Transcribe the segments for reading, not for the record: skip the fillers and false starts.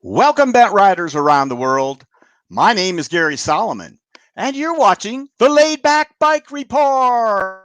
Welcome, bent riders around the world. My name is Gary Solomon, and you're watching the Laidback Bike Report.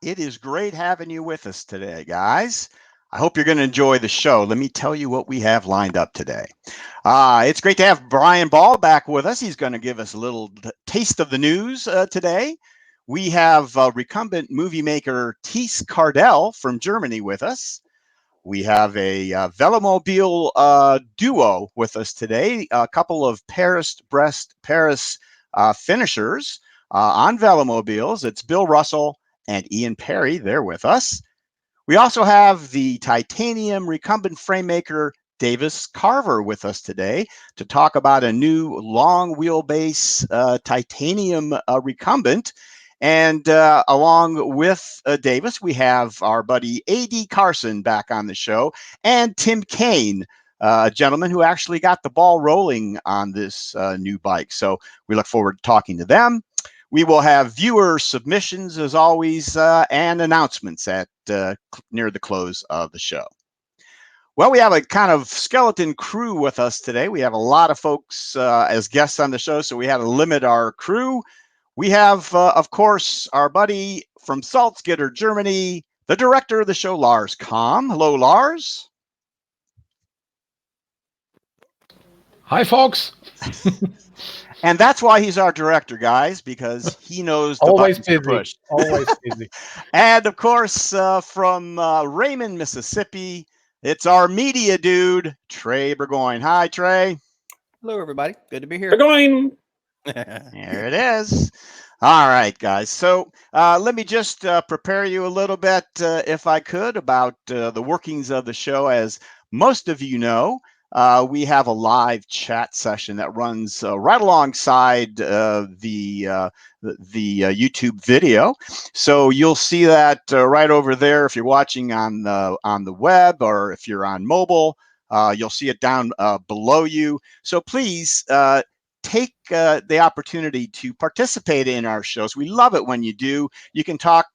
It is great having you with us today, guys. I hope you're going to enjoy the show. Let me tell you what we have lined up today. It's great to have Bryan Ball back with us. He's going to give us a little taste of the news today. We have recumbent movie maker Thies Kardel from Germany with us. We have a velomobile duo with us today, a couple of Paris-Brest-Paris finishers on velomobiles. It's Bill Russell and Ian Perry. They're with us. We also have the titanium recumbent frame maker Davis Carver with us today to talk about a new long wheelbase titanium recumbent. And along with Davis, we have our buddy A.D. Carson back on the show, and Tim Cain, a gentleman who actually got the ball rolling on this new bike. So we look forward to talking to them. We will have viewer submissions, as always, and announcements at near the close of the show. Well, we have a kind of skeleton crew with us today. We have a lot of folks as guests on the show, so we had to limit our crew. We have, of course, our buddy from Salzgitter, Germany, the director of the show, Lars Kamm. Hello, Lars. Hi, folks. And that's why he's our director, guys, because he knows the Always buttons to busy. push. Always busy. And, of course, from Raymond, Mississippi, it's our media dude, Trey Burgoyne. Hi, Trey. Hello, everybody. Good to be here. Burgoyne. There it is. All right, guys. So let me just prepare you a little bit, if I could, about the workings of the show. As most of you know, we have a live chat session that runs right alongside the YouTube video. So you'll see that right over there if you're watching on the web, or if you're on mobile, you'll see it down below you. So please take the opportunity to participate in our shows. We love it when you do. You can talk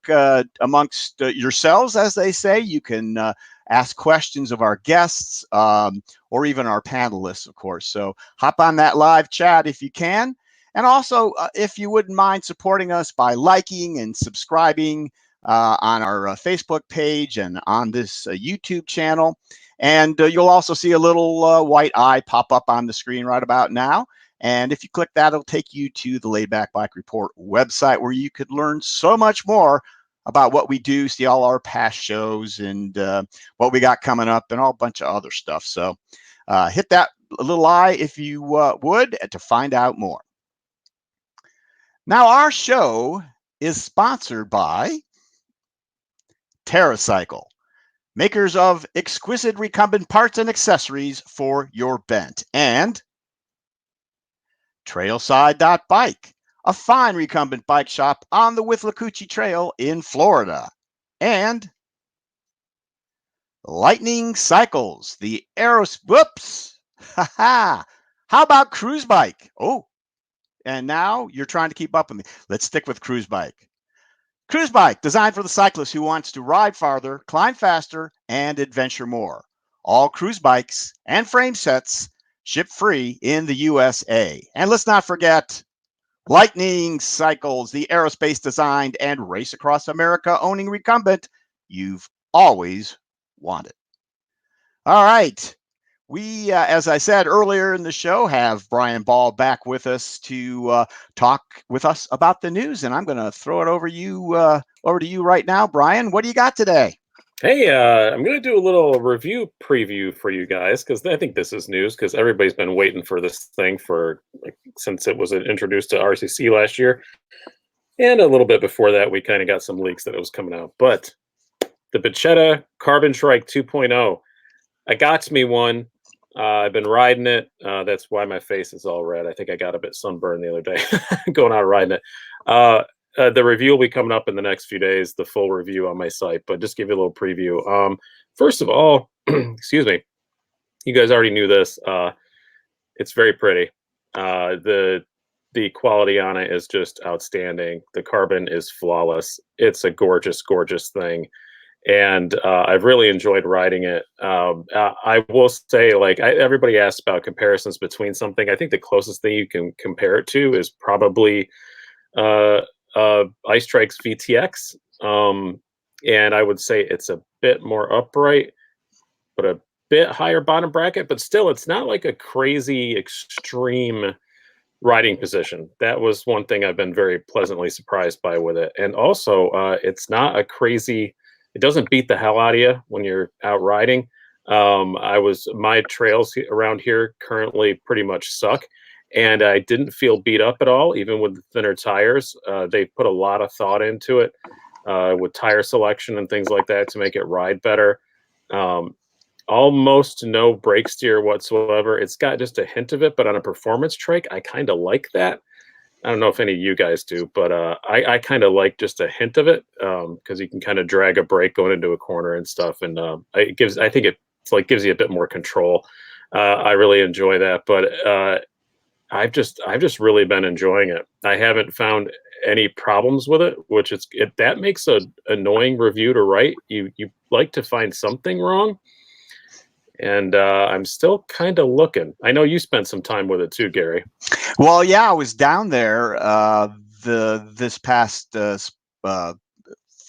amongst yourselves, as they say. You can ask questions of our guests or even our panelists, of course. So hop on that live chat if you can. And also, if you wouldn't mind supporting us by liking and subscribing on our Facebook page and on this YouTube channel. And you'll also see a little white eye pop up on the screen right about now. And if you click that, it'll take you to the Laidback Bike Report website, where you could learn so much more about what we do, see all our past shows and what we got coming up and all a bunch of other stuff. So hit that little eye if you would to find out more. Now, our show is sponsored by TerraCycle, makers of exquisite recumbent parts and accessories for your bent, and trailside.bike, a fine recumbent bike shop on the Withlacoochee Trail in Florida, and Lightning Cycles, the whoops, how about Cruise Bike? Oh, and now you're trying to keep up with me. Let's stick with Cruise Bike. Cruise Bike, designed for the cyclist who wants to ride farther, climb faster, and adventure more. All cruise bikes and frame sets ship free in the USA. And let's not forget Lightning Cycles, the aerospace designed and race across America owning recumbent you've always wanted. All right. We, as I said earlier in the show, have Bryan Ball back with us to talk with us about the news. And I'm going to throw it over to you right now, Bryan. What do you got today? Hey, I'm going to do a little review preview for you guys, because I think this is news, because everybody's been waiting for this thing since it was introduced to RCC last year. And a little bit before that, we kind of got some leaks that it was coming out. But the Bicetta Carbon Trike 2.0, I got me one. I've been riding it. That's why my face is all red. I think I got a bit sunburned the other day going out riding it. The review will be coming up in the next few days, the full review on my site, but just give you a little preview. First of all, excuse me, you guys already knew this. It's very pretty. The quality on it is just outstanding. The carbon is flawless. It's a gorgeous, gorgeous thing. And I've really enjoyed riding it. I will say, like, everybody asks about comparisons between something. I think the closest thing you can compare it to is probably uh, Ice Strike's VTX. And I would say it's a bit more upright, but a bit higher bottom bracket. But still, it's not like a crazy extreme riding position. That was one thing I've been very pleasantly surprised by with it. And also, it's not a crazy. It doesn't beat the hell out of you when you're out riding. My trails around here currently pretty much suck, and I didn't feel beat up at all, even with the thinner tires. They put a lot of thought into it with tire selection and things like that to make it ride better. Almost no brake steer whatsoever. It's got just a hint of it, but on a performance trike, I kind of like that. I don't know if any of you guys do, but I kind of like just a hint of it because you can kind of drag a brake going into a corner and stuff, and I think it's like gives you a bit more control. I really enjoy that, but I've just really been enjoying it. I haven't found any problems with it, which that makes a annoying review to write. You like to find something wrong. And I'm still kind of looking. I know you spent some time with it too, Gary. Well, yeah, I was down there this past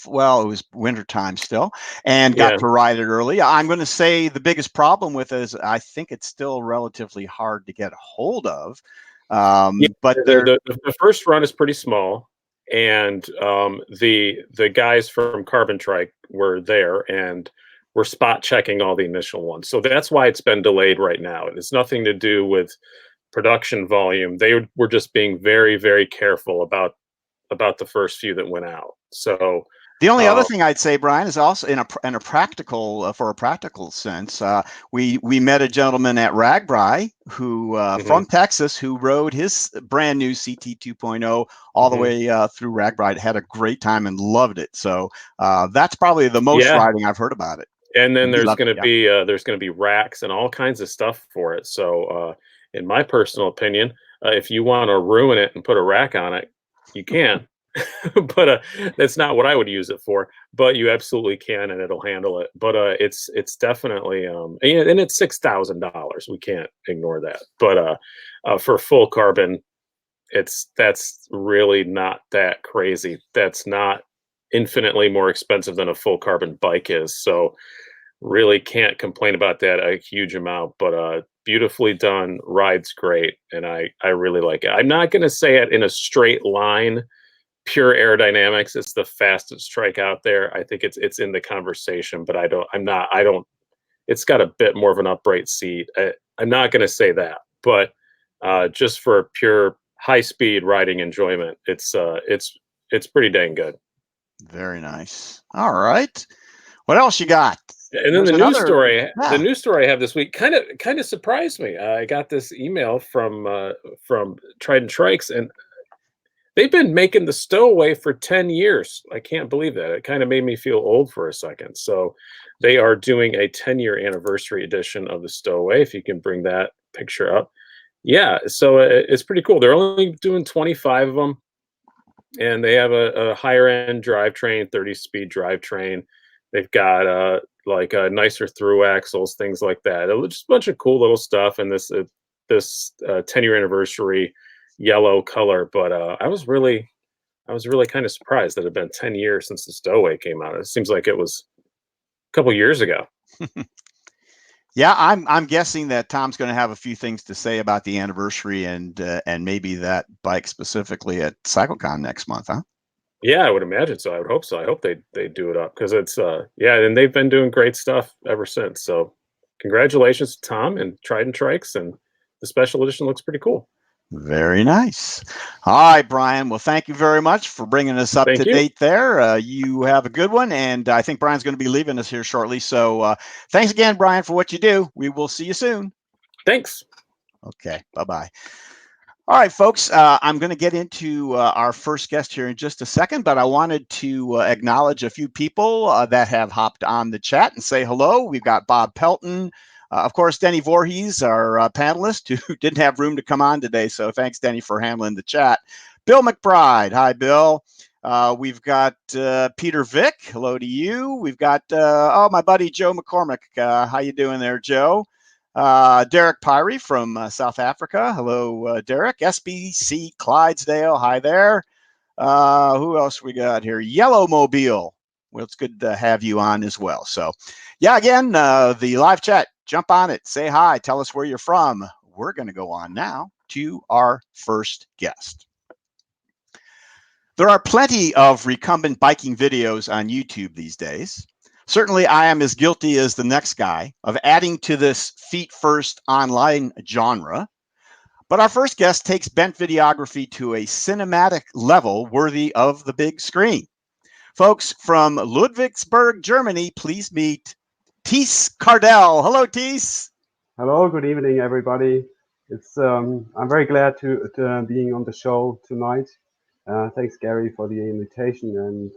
well, it was wintertime still, and got to ride it early. I'm going to say the biggest problem with it is I think it's still relatively hard to get a hold of. But the first run is pretty small, and the guys from Carbon Trike were there, and we're spot checking all the initial ones. So that's why it's been delayed right now. It's nothing to do with production volume. They were just being very, very careful about the first few that went out. So the only other thing I'd say, Bryan, is also in a practical for a practical sense. We met a gentleman at Ragbri who from Texas who rode his brand new CT 2.0 all the way through Ragbri. Had a great time and loved it. So that's probably the most riding I've heard about it. And then there's going to be racks and all kinds of stuff for it. So in my personal opinion, if you want to ruin it and put a rack on it, you can. But that's not what I would use it for. But you absolutely can, and it'll handle it. But it's definitely and it's $6,000. We can't ignore that. But for full carbon, that's really not that crazy. That's not infinitely more expensive than a full carbon bike is. So really can't complain about that a huge amount, but beautifully done, rides great, and I really like it. I'm not going to say it in a straight line, pure aerodynamics. It's the fastest trike out there. I think it's in the conversation, but it's got a bit more of an upright seat. I'm not going to say that, but just for pure high speed riding enjoyment, it's pretty dang good. Very nice. All right. What else you got? And then the news story I have this week kind of surprised me. I got this email from Trident Trikes, and they've been making the Stowaway for 10 years. I can't believe that. It kind of made me feel old for a second. So they are doing a 10-year anniversary edition of the Stowaway. If you can bring that picture up. Yeah, so it's pretty cool. They're only doing 25 of them, and they have a higher end drivetrain, 30-speed drivetrain. They've got like nicer through axles, things like that. It was just a bunch of cool little stuff, and this 10-year anniversary yellow color. But I was really kind of surprised that it had been 10 years since the Stowaway came out. It seems like it was a couple years ago. Yeah, I'm guessing that Tom's going to have a few things to say about the anniversary and maybe that bike specifically at CycleCon next month, huh? Yeah, I would imagine so. I would hope so. I hope they do it up because it's and they've been doing great stuff ever since. So congratulations to Tom and Trident Trikes, and the special edition looks pretty cool. Very nice. All right, Bryan. Well, thank you very much for bringing us up to date there. You have a good one, and I think Bryan's going to be leaving us here shortly. So thanks again, Bryan, for what you do. We will see you soon. Thanks. Okay, bye-bye. All right, folks, I'm going to get into our first guest here in just a second, but I wanted to acknowledge a few people that have hopped on the chat and say hello. We've got Bob Pelton, of course, Denny Voorhees, our panelist, who didn't have room to come on today, so thanks, Denny, for handling the chat. Bill McBride, hi, Bill. We've got Peter Vick, hello to you. We've got, my buddy Joe McCormick. How you doing there, Joe? Derek Pyrie from South Africa. Hello, Derek. SBC Clydesdale. Hi there. Who else we got here? Velomobile. Well, it's good to have you on as well. So, yeah, again, the live chat. Jump on it. Say hi. Tell us where you're from. We're going to go on now to our first guest. There are plenty of recumbent biking videos on YouTube these days. Certainly, I am as guilty as the next guy of adding to this feet-first online genre. But our first guest takes bent videography to a cinematic level worthy of the big screen. Folks, from Ludwigsburg, Germany, please meet Thies Kardel. Hello, Thies. Hello, good evening, everybody. I'm very glad to being on the show tonight. Thanks, Gary, for the invitation, and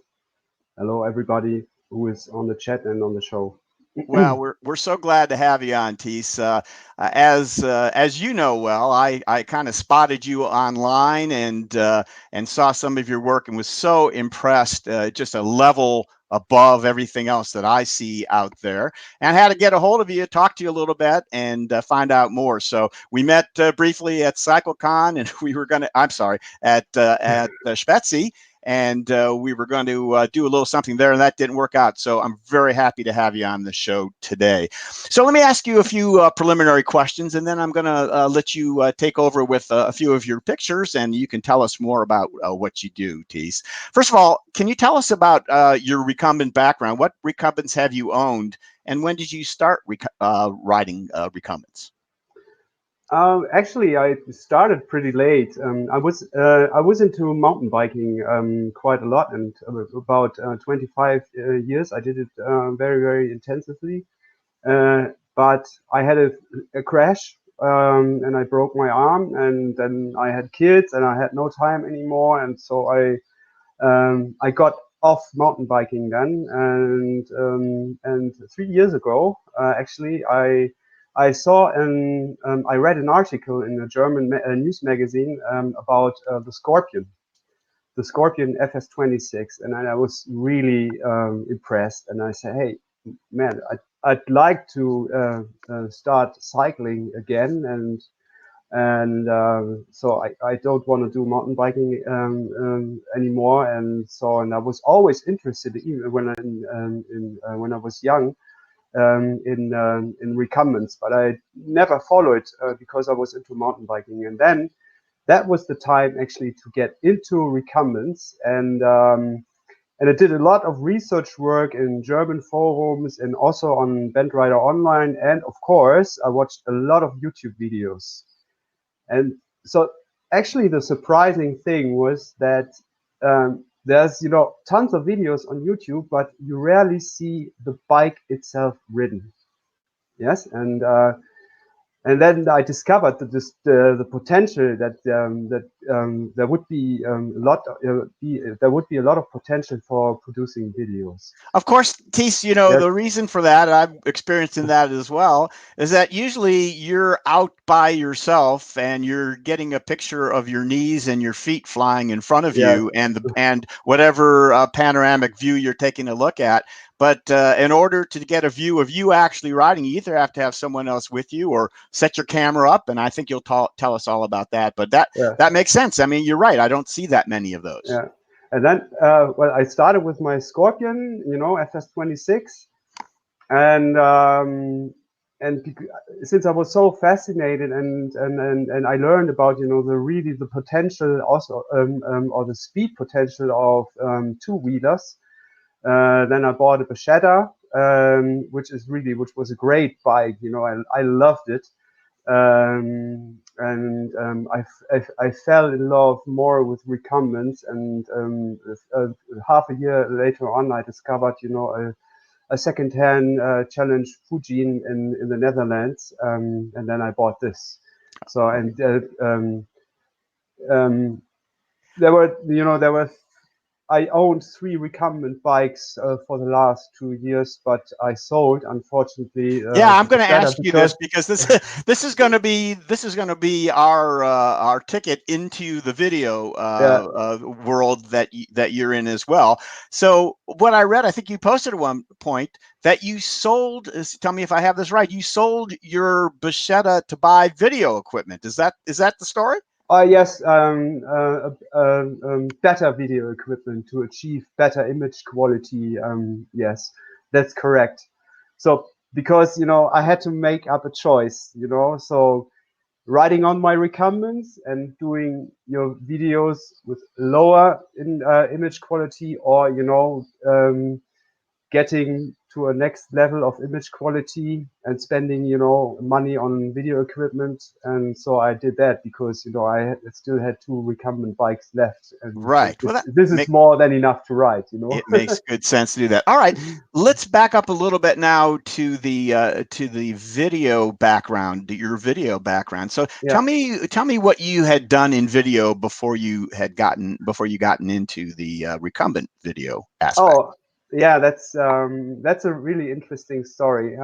hello, everybody who is on the chat and on the show. Well, we're so glad to have you on, Thies. As you know well, I kind of spotted you online and saw some of your work and was so impressed. Just a level above everything else that I see out there, and had to get a hold of you, talk to you a little bit, and find out more. So we met briefly at CycleCon, and we were going to. I'm sorry, at Spetzi. And we were going to do a little something there, and that didn't work out. So I'm very happy to have you on the show today. So let me ask you a few preliminary questions, and then I'm going to let you take over with a few of your pictures, and you can tell us more about what you do, Thies. First of all, can you tell us about your recumbent background? What recumbents have you owned, and when did you start riding recumbents? Actually, I started pretty late. I was into mountain biking quite a lot, and about 25 years I did it very, very intensively. But I had a crash, and I broke my arm, and then I had kids, and I had no time anymore, and so I got off mountain biking then, and 3 years ago, actually, I saw I read an article in a German news magazine about the Scorpion FS26, and I was really impressed. And I said, "Hey, man, I'd like to start cycling again, and so I don't want to do mountain biking anymore." And I was always interested, even when I was young, in recumbents, but I never followed because I was into mountain biking. And then that was the time actually to get into recumbents, and I did a lot of research work in German forums and also on Bent Rider Online, and of course I watched a lot of YouTube videos. And so actually the surprising thing was that there's tons of videos on YouTube, but you rarely see the bike itself ridden. Yes, and then I discovered that the potential that there would be there would be a lot of potential for producing videos. Of course, Thies, Yes. the reason for that, I've experienced in that as well, is that usually you're out by yourself and you're getting a picture of your knees and your feet flying in front of Yes. you and whatever panoramic view you're taking a look at. But in order to get a view of you actually riding, you either have to have someone else with you or set your camera up. And I think you'll tell us all about that. But that makes sense. I mean, you're right. I don't see that many of those. Yeah. And then, I started with my Scorpion, FS26, and since I was so fascinated and I learned about the potential also or the speed potential of two-wheelers. Then I bought a Bashetta, which was a great bike. I loved it, I fell in love more with recumbents. And half a year later on, I discovered a second-hand challenge Fuji in the Netherlands, and then I bought this. So and there were I owned 3 recumbent bikes for the last 2 years, but I sold, unfortunately. Yeah, I'm going to better ask you this because this is going to be our ticket into the video world that you're in as well. So what I read, I think you posted at one point that you sold. Tell me if I have this right. You sold your Bashetta to buy video equipment. Is that the story? Yes, better video equipment to achieve better image quality. Yes, that's correct. So because I had to make up a choice, so riding on my recumbents and doing videos with lower image quality, or getting to a next level of image quality and spending money on video equipment. And so I did that because I still had 2 recumbent bikes left, and Right. Well, this is more than enough to ride. It makes good sense to do that. All right, let's back up a little bit now to the video background, your video background. So Yeah. tell me what you had done in video before you gotten into the recumbent video aspect. Oh, yeah, that's a really interesting story.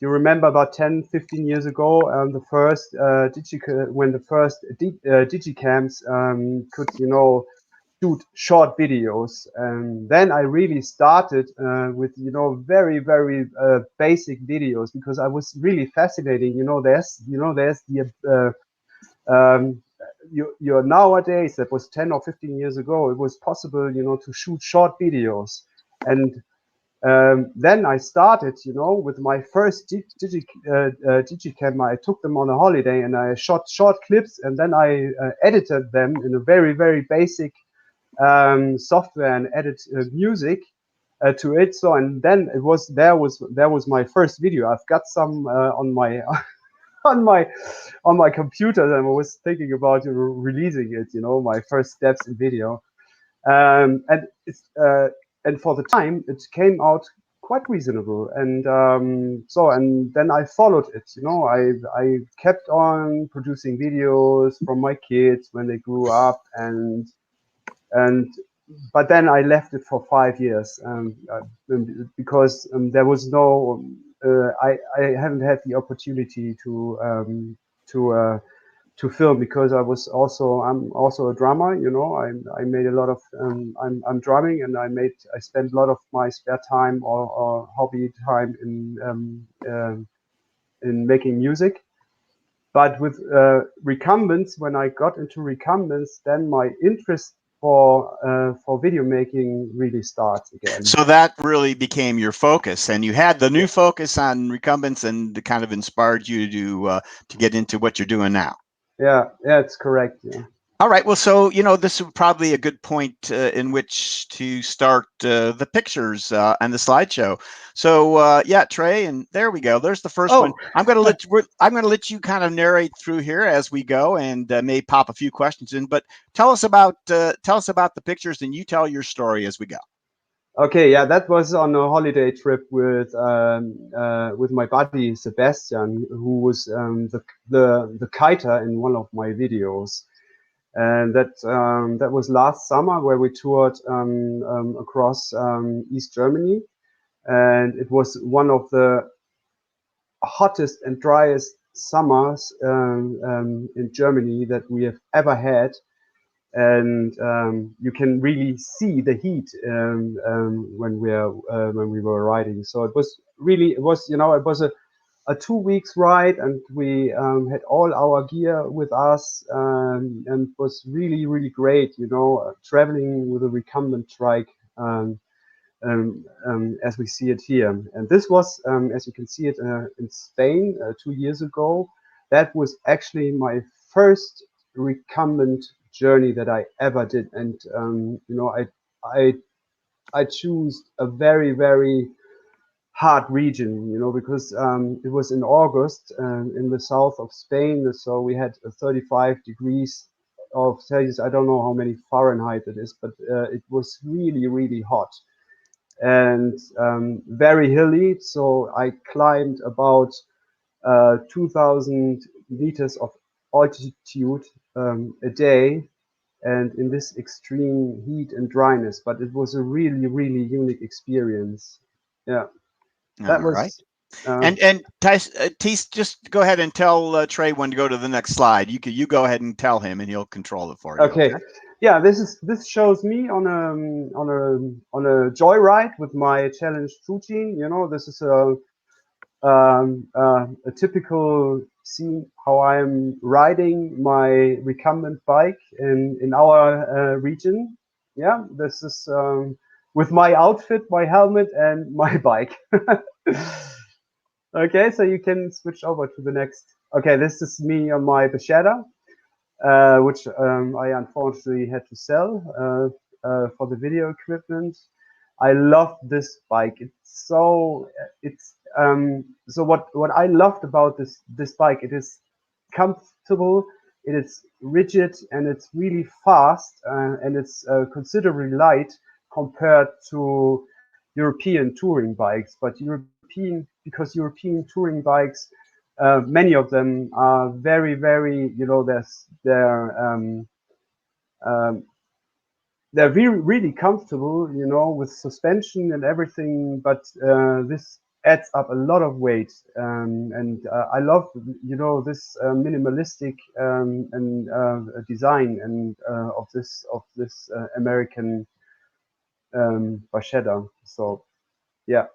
You remember about 10, 15 years ago, the first when the first digicams could shoot short videos, and then I really started with very very basic videos, because I was really fascinating. There's the you're nowadays, that was 10 or 15 years ago, it was possible to shoot short videos. And then I started with my first digicam. I took them on a holiday and I shot short clips, and then I edited them in a very very basic software and added music to it. So, and then there was my first video. I've got some on my on my computer, and I was thinking about releasing it. My first steps in video, and it's and for the time it came out quite reasonable. And and then I followed it. I kept on producing videos from my kids when they grew up, and but then I left it for 5 years because there was no. I haven't had the opportunity to film, because I'm also a drummer. I made a lot of I'm drumming, and I spent a lot of my spare time or hobby time in making music. But with recumbents, when I got into recumbents, then my interest for video making really starts again. So that really became your focus, and you had the new focus on recumbents, and it kind of inspired you to get into what you're doing now. Yeah, it's correct. Yeah. All right. Well, so this would probably a good point in which to start the pictures and the slideshow. So yeah, Trey, and there we go. There's the first one. I'm going to let you kind of narrate through here as we go, and may pop a few questions in. But tell us about the pictures, and you tell your story as we go. Okay, yeah, that was on a holiday trip with my buddy Sebastian, who was the kiter in one of my videos. And that was last summer, where we toured across East Germany, and it was one of the hottest and driest summers in Germany that we have ever had. And you can really see the heat when we were riding. So it was a 2 weeks ride, and we had all our gear with us, and it was really really great, traveling with a recumbent trike, as we see it here. And this was, as you can see it in Spain 2 years ago. That was actually my first recumbent journey that I ever did. And I choose a very very hard region, because it was in August in the south of Spain. So we had 35 degrees of Celsius. I don't know how many Fahrenheit it is, but it was really really hot. and very hilly. So I climbed about 2,000 meters of altitude a day, and in this extreme heat and dryness. But it was a really, really unique experience. Yeah, that All right. was. And Thies, just go ahead and tell Trey when to go to the next slide. You go ahead and tell him, and he'll control it for you. Okay. Yeah, this shows me on a joyride with my challenge routine. You know, this is a typical scene how I'm riding my recumbent bike in our region. Yeah, this is with my outfit, my helmet, and my bike. Okay, so you can switch over to the next. Okay, this is me on my Bashada, which I unfortunately had to sell for the video equipment. I love this bike. So what I loved about this bike, it is comfortable, it is rigid, and it's really fast, and it's considerably light compared to European touring bikes. But because European touring bikes, many of them are very, very, you know, they're really, really comfortable, you know, with suspension and everything. But this adds up a lot of weight, and I love, you know, this minimalistic and design and of this American Basheda. So yeah.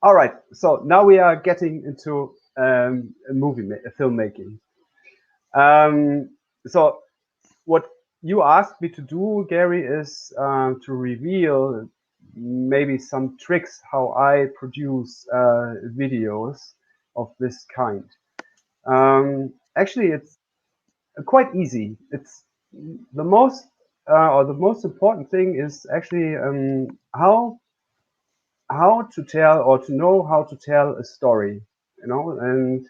All right, so now we are getting into filmmaking. So what you asked me to do, Gary, is to reveal maybe some tricks how I produce videos of this kind. Actually, it's quite easy. It's the most or the most important thing is actually how to tell or to know how to tell a story, you know. And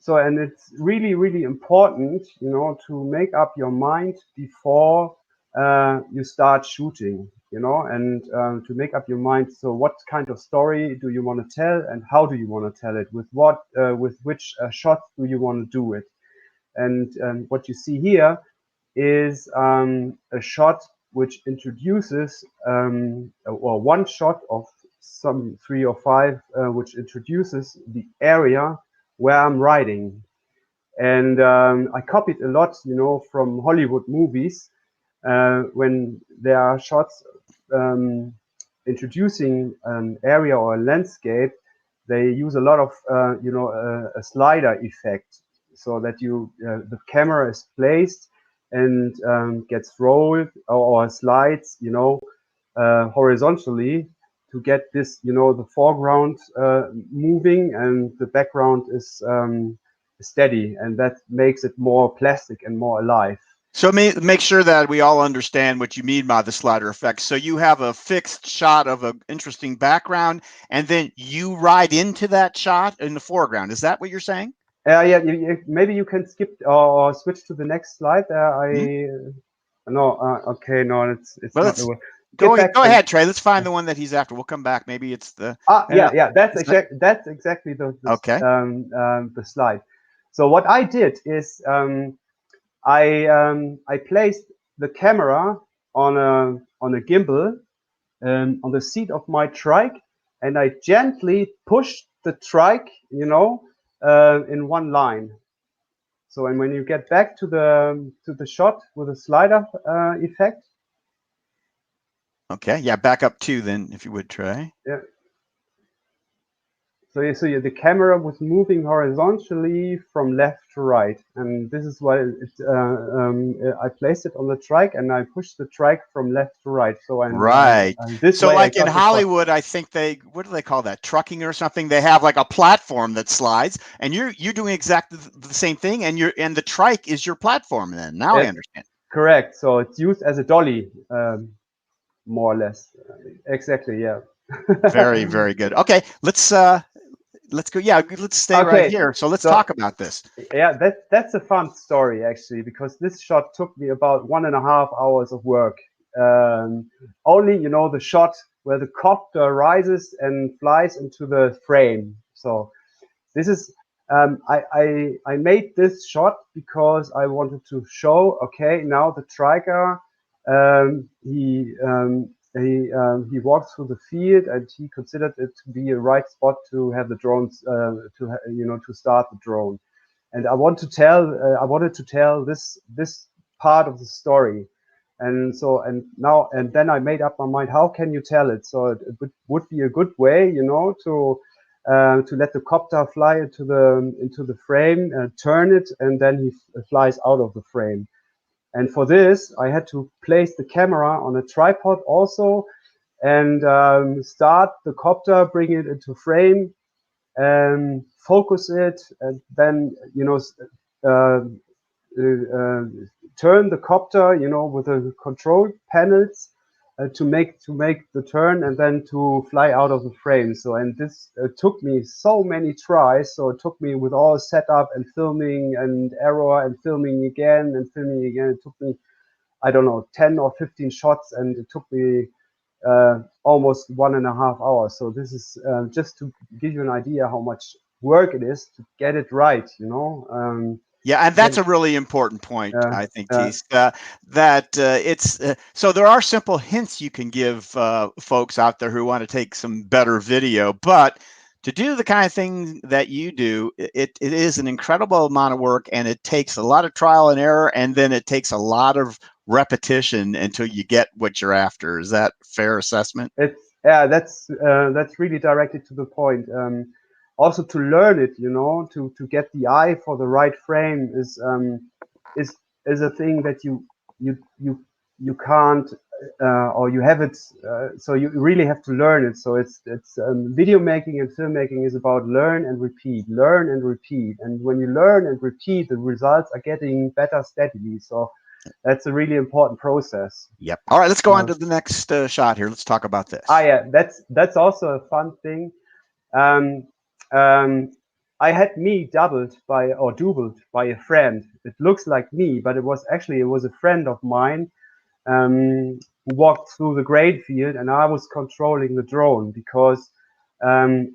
so, and it's really, really important, you know, to make up your mind before you start shooting, you know, and to make up your mind. So what kind of story do you want to tell, and how do you want to tell it, with what with which shots do you want to do it? And what you see here is a shot which introduces, or one shot of some 3 or 5, which introduces the area where I'm riding. And I copied a lot, you know, from Hollywood movies, when there are shots introducing an area or a landscape. They use a lot of, you know, a slider effect, so that the camera is placed and gets rolled or slides, you know, horizontally, to get this, you know, the foreground moving and the background is steady, and that makes it more plastic and more alive. So make sure that we all understand what you mean by the slider effect. So you have a fixed shot of an interesting background, and then you ride into that shot in the foreground. Is that what you're saying? Yeah, maybe you can skip or switch to the next slide. Okay, no, it's well, not the way. Go ahead, Trey. Let's find the one that he's after. We'll come back. Maybe it's the. Yeah. That's exactly the slide. So what I did is I placed the camera on a gimbal on the seat of my trike, and I gently pushed the trike, you know, in one line. So, and when you get back to the shot with a slider effect. Okay, yeah, back up 2 then, if you would, Trey. Yeah. So the camera was moving horizontally from left to right, and this is why I placed it on the trike, and I pushed the trike from left to right. So this so way, like in Hollywood, I think what do they call that? Trucking or something? They have like a platform that slides, and you're doing exactly the same thing, and the trike is your platform. Then now I understand. Correct. So it's used as a dolly, more or less. Exactly. Yeah. Very, very good. Okay, let's go. Yeah, let's stay right here. So let's talk about this. Yeah, that's a fun story, actually, because this shot took me about 1.5 hours of work. only, you know, the shot where the copter rises and flies into the frame. So this is, I made this shot because I wanted to show, okay, now the triker, he walked through the field and he considered it to be a right spot to have the drones, to start the drone. And I wanted to tell this part of the story. And so, and then I made up my mind, how can you tell it? So it would be a good way, you know, to let the copter fly into the frame, turn it, and then he flies out of the frame. And for this, I had to place the camera on a tripod also, and start the copter, bring it into frame, and focus it, and then, you know, turn the copter, you know, with the control panels, to make the turn and then to fly out of the frame. So, and this took me so many tries. So it took me with all setup and filming and error and filming again and filming again. It took me, I don't know, 10 or 15 shots, and it took me almost 1.5 hours. So this is just to give you an idea how much work it is to get it right, you know. Yeah, and that's a really important point, I think, Thies, that it's so there are simple hints you can give folks out there who want to take some better video, but to do the kind of thing that you do, it is an incredible amount of work, and it takes a lot of trial and error, and then it takes a lot of repetition until you get what you're after. Is that a fair assessment? That's really directed to the point. Also, to learn it, you know, to get the eye for the right frame is a thing that you can't, or you have it. So you really have to learn it. So it's video making and filmmaking is about learn and repeat, and when you learn and repeat, the results are getting better steadily. So that's a really important process. Yep. All right, let's go on to the next shot here. Let's talk about this. Yeah, that's also a fun thing. I had me doubled by a friend. It looks like me, but it was a friend of mine who walked through the grain field, and I was controlling the drone because if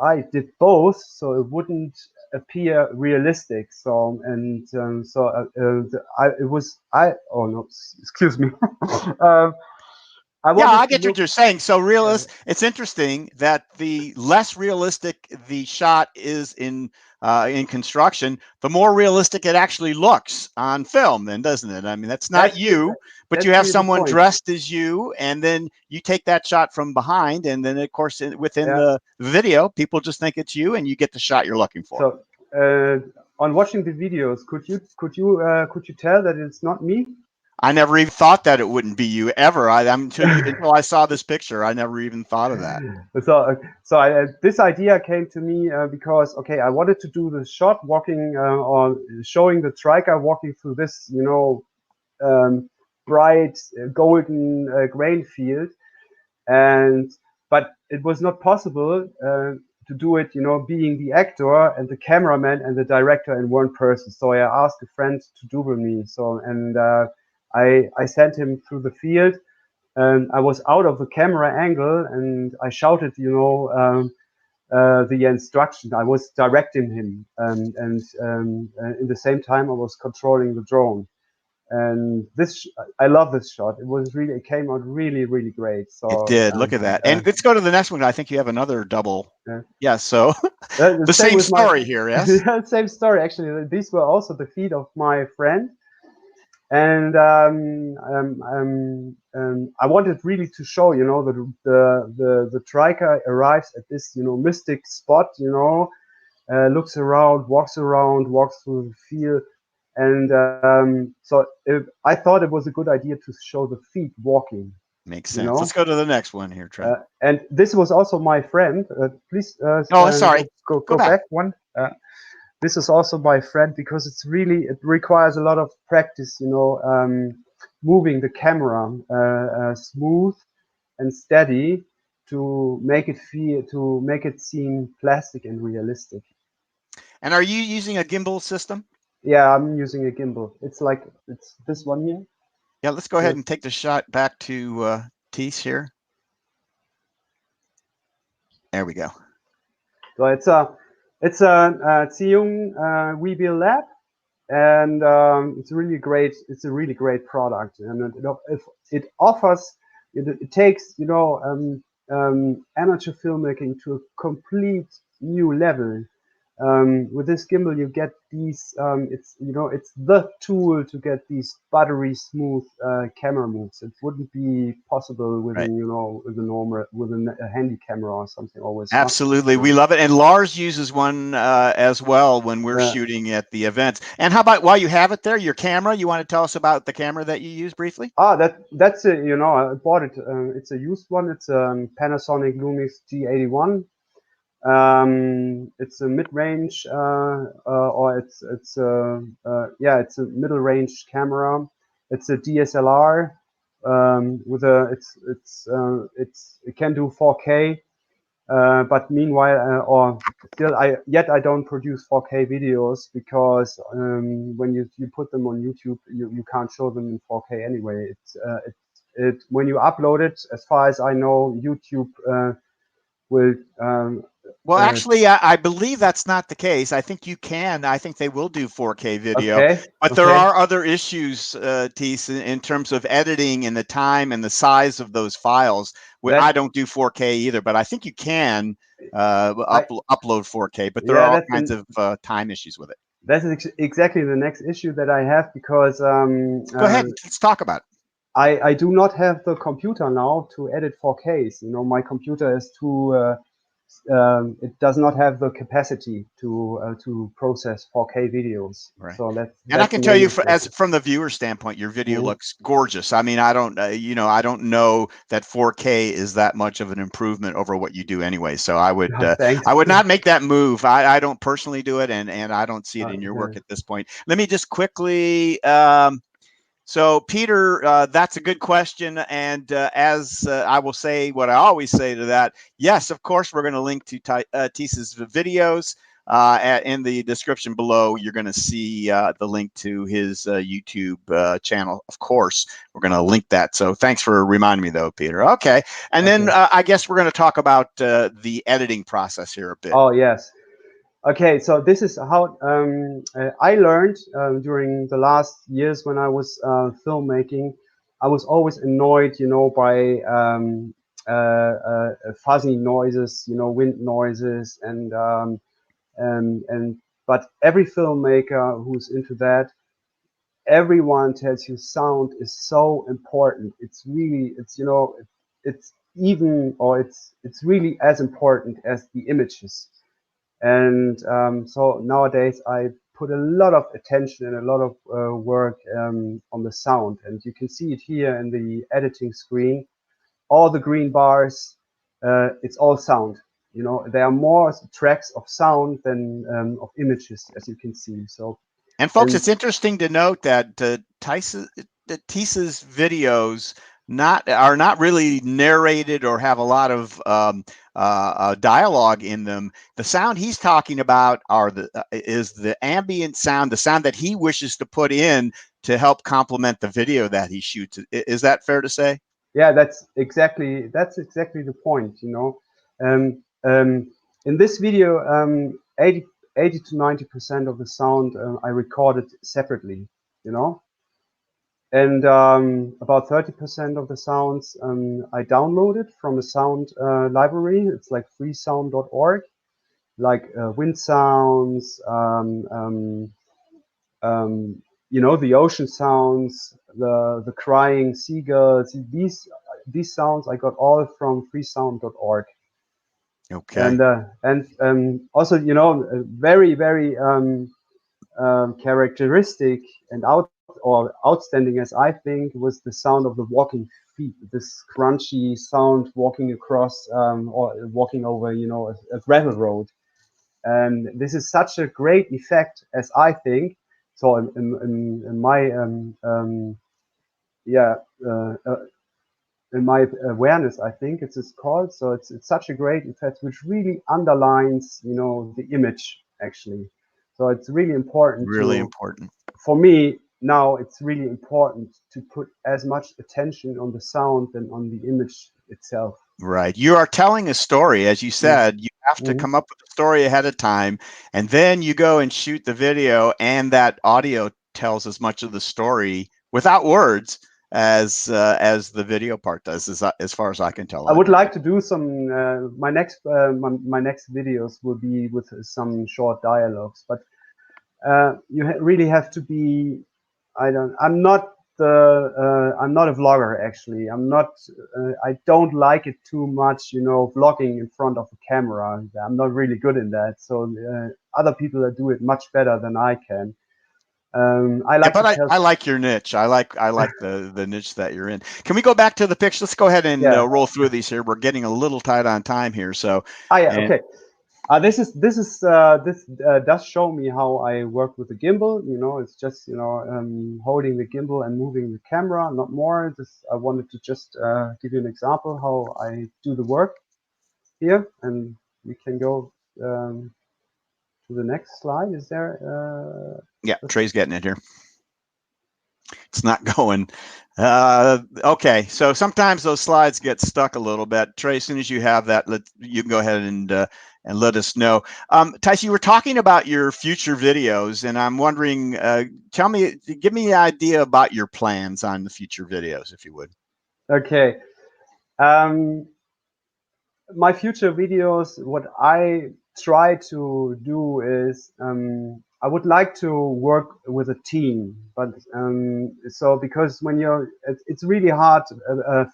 I did both, so it wouldn't appear realistic. So excuse me. I get what you're saying. So it's interesting that the less realistic the shot is in construction, the more realistic it actually looks on film, then, doesn't it? I mean, that's not you, but you have someone dressed as you, and then you take that shot from behind, and then of course within the video, people just think it's you, and you get the shot you're looking for. So on watching the videos, could you tell that it's not me? I never even thought that it wouldn't be you ever. Until I saw this picture, I never even thought of that. So this idea came to me because, okay, I wanted to do the shot walking or showing the triker walking through this, you know, bright golden grain field, but it was not possible to do it, you know, being the actor and the cameraman and the director in one person. So I asked a friend to double me. So I sent him through the field, and I was out of the camera angle, and I shouted, you know, the instruction. I was directing him, and in the same time I was controlling the drone. And I love this shot. It came out really, really great. So it did. Look at that. And let's go to the next one. I think you have another double. Yeah. So the same story here. Yes. Same story. Actually, these were also the feet of my friend. And I wanted really to show, you know, the triker arrives at this, you know, mystic spot, you know, looks around, walks through the field, and I thought it was a good idea to show the feet walking. Makes sense. You know? Let's go to the next one here, Trent. And this was also my friend. Please. Sorry. Go back one. This is also my friend because it requires a lot of practice, you know, moving the camera smooth and steady to make it seem plastic and realistic. And are you using a gimbal system? Yeah, I'm using a gimbal. It's this one here. Yeah, let's go ahead Yes. and take the shot back to Thies here. There we go. So it's a Ziung Weebill Lab, and it's really great. It's a really great product, and it offers, it takes amateur filmmaking to a complete new level. With this gimbal, you get these. It's it's the tool to get these buttery smooth camera moves. It wouldn't be possible with Right. a handy camera or something. Always. Absolutely, we love it. And Lars uses one as well when we're shooting at the events. And how about, while you have it there, your camera? You want to tell us about the camera that you use briefly? That's a, I bought it. It's a used one. It's a Panasonic Lumix G81. It's a mid-range, or it's a middle-range camera. It's a DSLR with a it can do 4K. But meanwhile, or still, I don't produce 4K videos because when you put them on YouTube, you can't show them in 4K anyway. When you upload it, as far as I know, YouTube will. Well, actually, I believe that's not the case. I think you can. I think they will do 4K video, but there are other issues, Thies, in terms of editing and the time and the size of those files. I don't do 4K either, but I think you can upload 4K. But there are all kinds of time issues with it. That's exactly the next issue that I have, because go ahead, let's talk about it. I do not have the computer now to edit 4Ks. My computer is too. It does not have the capacity to process 4K videos. Right. So and I can tell you, from the viewer standpoint, your video looks gorgeous. I mean, I don't, I don't know that 4K is that much of an improvement over what you do anyway. So I would, I would not make that move. I don't personally do it, and I don't see it in your work at this point. Let me just quickly. So, Peter, that's a good question. And as I will say what I always say to that, yes, of course, we're going to link to Thies's videos. In the description below, you're going to see the link to his YouTube channel. Of course, we're going to link that. So thanks for reminding me, though, Peter. Okay. And then I guess we're going to talk about the editing process here a bit. Oh, yes. Okay, so this is how I learned during the last years when I was filmmaking. I was always annoyed, by fuzzy noises, wind noises, but every filmmaker who's into that, everyone tells you sound is so important. It's really, it's really as important as the images. And so nowadays I put a lot of attention and a lot of work on the sound, and you can see it here in the editing screen. All the green bars, it's all sound. There are more tracks of sound than of images, as you can see. So, and folks, it's interesting to note that Thies's videos are not really narrated or have a lot of dialogue in them. The sound he's talking about is the ambient sound, the sound that he wishes to put in to help complement the video that he shoots. Is that fair to say? Yeah, that's exactly the point. In this video, 80 to 90% of the sound I recorded separately. And about 30% of the sounds I downloaded from a sound library. It's like freesound.org, like wind sounds, the ocean sounds, the crying seagulls. These sounds I got all from freesound.org. Okay. And also, very, very characteristic and outstanding, as I think, was the sound of the walking feet. This crunchy sound walking across or walking over, a gravel road. And this is such a great effect, as I think. So in my in my awareness, I think it's called. So it's such a great effect, which really underlines, the image actually. So it's really important Really important. for me now, it's really important to put as much attention on the sound than on the image itself. Right. You are telling a story, as you said. You have to come up with a story ahead of time, and then you go and shoot the video, and that audio tells as much of the story without words as the video part does, as far as I can tell. I would like to do some. My next videos will be with some short dialogues, but you really have to be. I'm not a vlogger, actually. I don't like it too much, vlogging in front of a camera. I'm not really good in that. So other people that do it much better than I can. I like your niche. I like the niche that you're in. Can we go back to the picture? Let's go ahead and roll through these here. We're getting a little tight on time here. So okay. This does show me how I work with the gimbal. It's just holding the gimbal and moving the camera, not more. I wanted to just give you an example how I do the work here, and we can go to the next slide. Is there? Yeah, Trey's getting it here. It's not going. Okay, so sometimes those slides get stuck a little bit. Trey, as soon as you have that, you can go ahead and let us know. Thies, you were talking about your future videos, and I'm wondering, give me an idea about your plans on the future videos, if you would. Okay. My future videos, what I try to do is I would like to work with a team, but so because when it's really hard.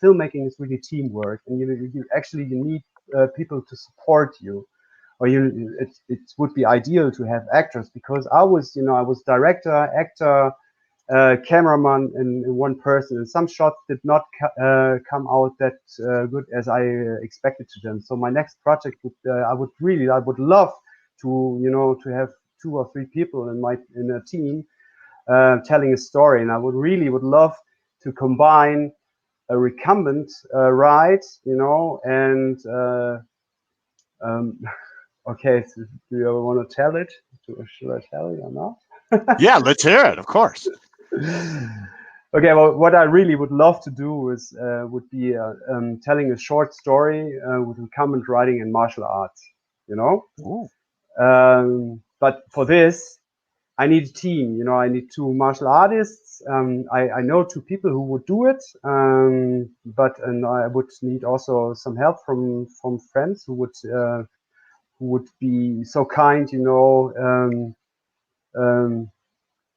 Filmmaking is really teamwork, and you actually need people to support you, or it would be ideal to have actors, because I was director, actor, cameraman in one person, and some shots did not come out that good as I expected to them. So my next project I would love to have 2 or 3 people in a team telling a story, and I would love to combine a recumbent ride, and okay, so do you ever want to tell it? Should I tell it or not? Yeah, let's hear it, of course. Okay, well, what I really would love to do would be telling a short story with recumbent riding and martial arts, but for this, I need a team. I need 2 martial artists. I know 2 people who would do it, but I would need also some help from friends who would be so kind,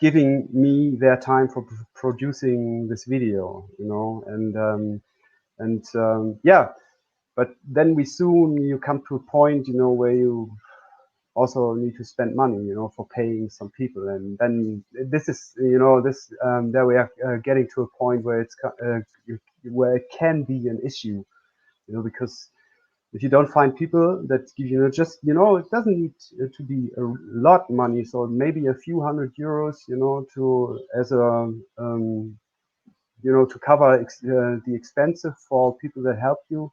giving me their time for producing this video, yeah. But then you come to a point, where you also need to spend money, for paying some people, and then this is, there we are getting to a point where where it can be an issue, because if you don't find people that give just it doesn't need to be a lot of money, so maybe a few €100, to cover the expenses for people that help you,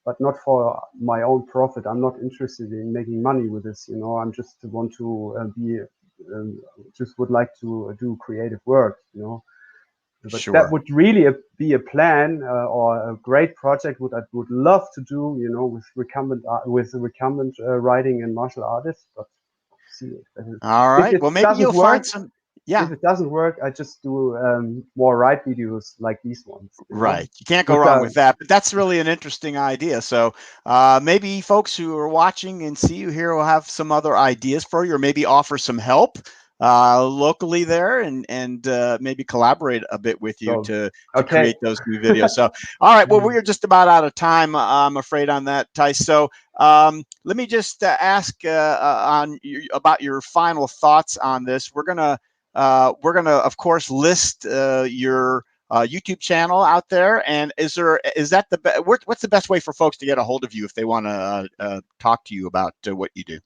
but not for my own profit. I'm not interested in making money with this. I'm just want to just would like to do creative work. But Sure. That would really be a plan or a great project. I would love to do, with recumbent writing and martial artists. But see, all right. Well, maybe you'll find some. Yeah. If it doesn't work, I just do more ride videos like these ones. Right. You can't go wrong with that. But that's really an interesting idea. So maybe folks who are watching and see you here will have some other ideas for you, or maybe offer some help locally there, and maybe collaborate a bit with you to create those new videos. So, all right. Well, we are just about out of time, I'm afraid, on that, Thies. So let me just ask about your final thoughts on this. We're gonna, of course, list your YouTube channel out there. And what's the best way for folks to get a hold of you if they want to talk to you about what you do?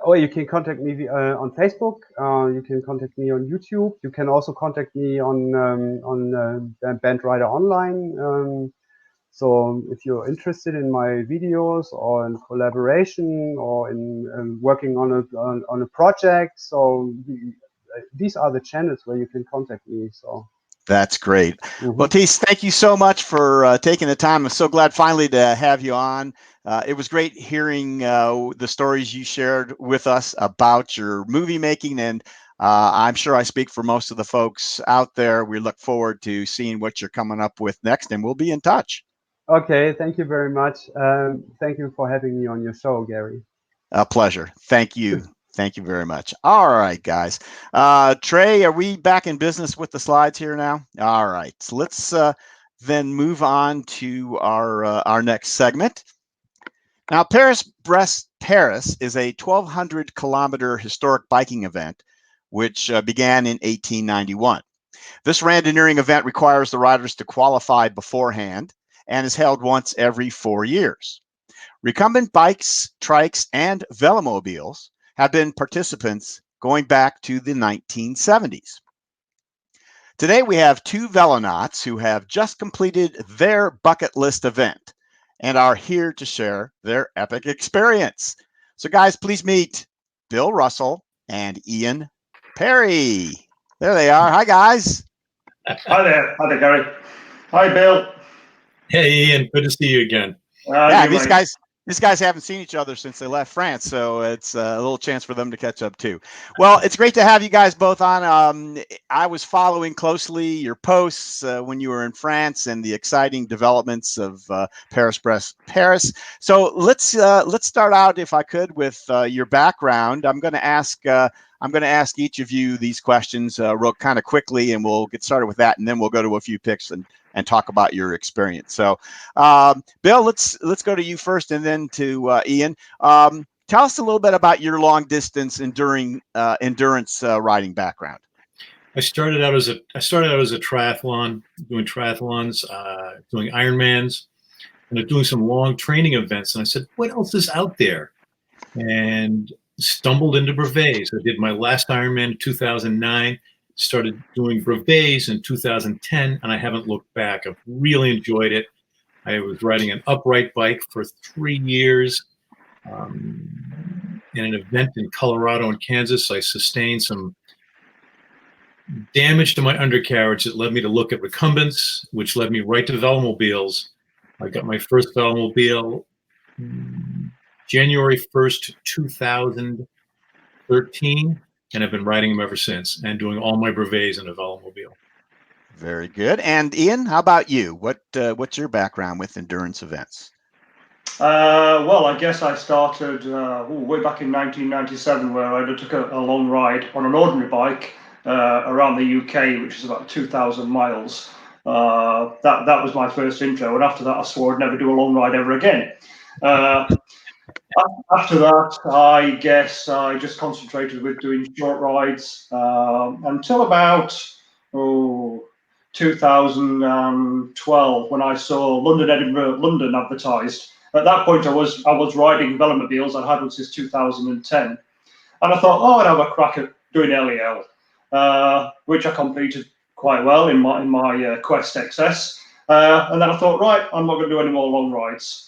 You can contact me on Facebook. You can contact me on YouTube. You can also contact me on Band Rider Online. So if you're interested in my videos or in collaboration or in working on a project, so these are the channels where you can contact me. So that's great. Well, Thies, thank you so much for taking the time. I'm so glad finally to have you on. It was great hearing the stories you shared with us about your movie making, and I'm sure I speak for most of the folks out there. We look forward to seeing what you're coming up with next, and we'll be in touch. Okay, thank you very much. Thank you for having me on your show, Gary. A pleasure. Thank you. Thank you very much. All right, guys. Trey, are we back in business with the slides here now? All right. So let's then move on to our next segment. Now, Paris-Brest-Paris is a 1,200-kilometer historic biking event, which began in 1891. This randonneuring event requires the riders to qualify beforehand and is held once every 4 years. Recumbent bikes, trikes, and velomobiles have been participants going back to the 1970s. Today, we have two Velonauts who have just completed their bucket list event and are here to share their epic experience. So, guys, please meet Bill Russell and Ian Perry. There they are. Hi, guys. Hi there. Hi there, Gary. Hi, Bill. Hey, Ian. Good to see you again. Yeah, these guys haven't seen each other since they left France, so it's a little chance for them to catch up too. Well, it's great to have you guys both on. I was following closely your posts when you were in France and the exciting developments of Paris-Brest-Paris. So let's start out, if I could, with your background. I'm going to ask each of you these questions real kind of quickly, and we'll get started with that, and then we'll go to a few picks and talk about your experience. So, Bill, let's go to you first, and then to Ian. Tell us a little bit about your long distance endurance riding background. I started out as a triathlon, doing triathlons, doing Ironmans, and doing some long training events. And I said, what else is out there? And stumbled into brevets. I did my last Ironman in 2009. Started doing brevets in 2010, and I haven't looked back. I've really enjoyed it. I was riding an upright bike for 3 years. In an event in Colorado and Kansas, I sustained some damage to my undercarriage that led me to look at recumbents, which led me right to velomobiles. I got my first velomobile January 1st, 2013. And I've been riding them ever since and doing all my brevets in a velomobile. Very good. And Ian, how about you? What's your background with endurance events? Well, I guess I started way back in 1997, where I took a long ride on an ordinary bike around the UK, which is about 2,000 miles. That was my first intro. And after that, I swore I'd never do a long ride ever again. After that, I guess I just concentrated with doing short rides until about 2012, when I saw London, Edinburgh, London advertised. At that point, I was riding velomobiles. I'd had one since 2010, and I thought, oh, I'd have a crack at doing LEL, which I completed quite well in my Quest XS. And then I thought, right, I'm not going to do any more long rides.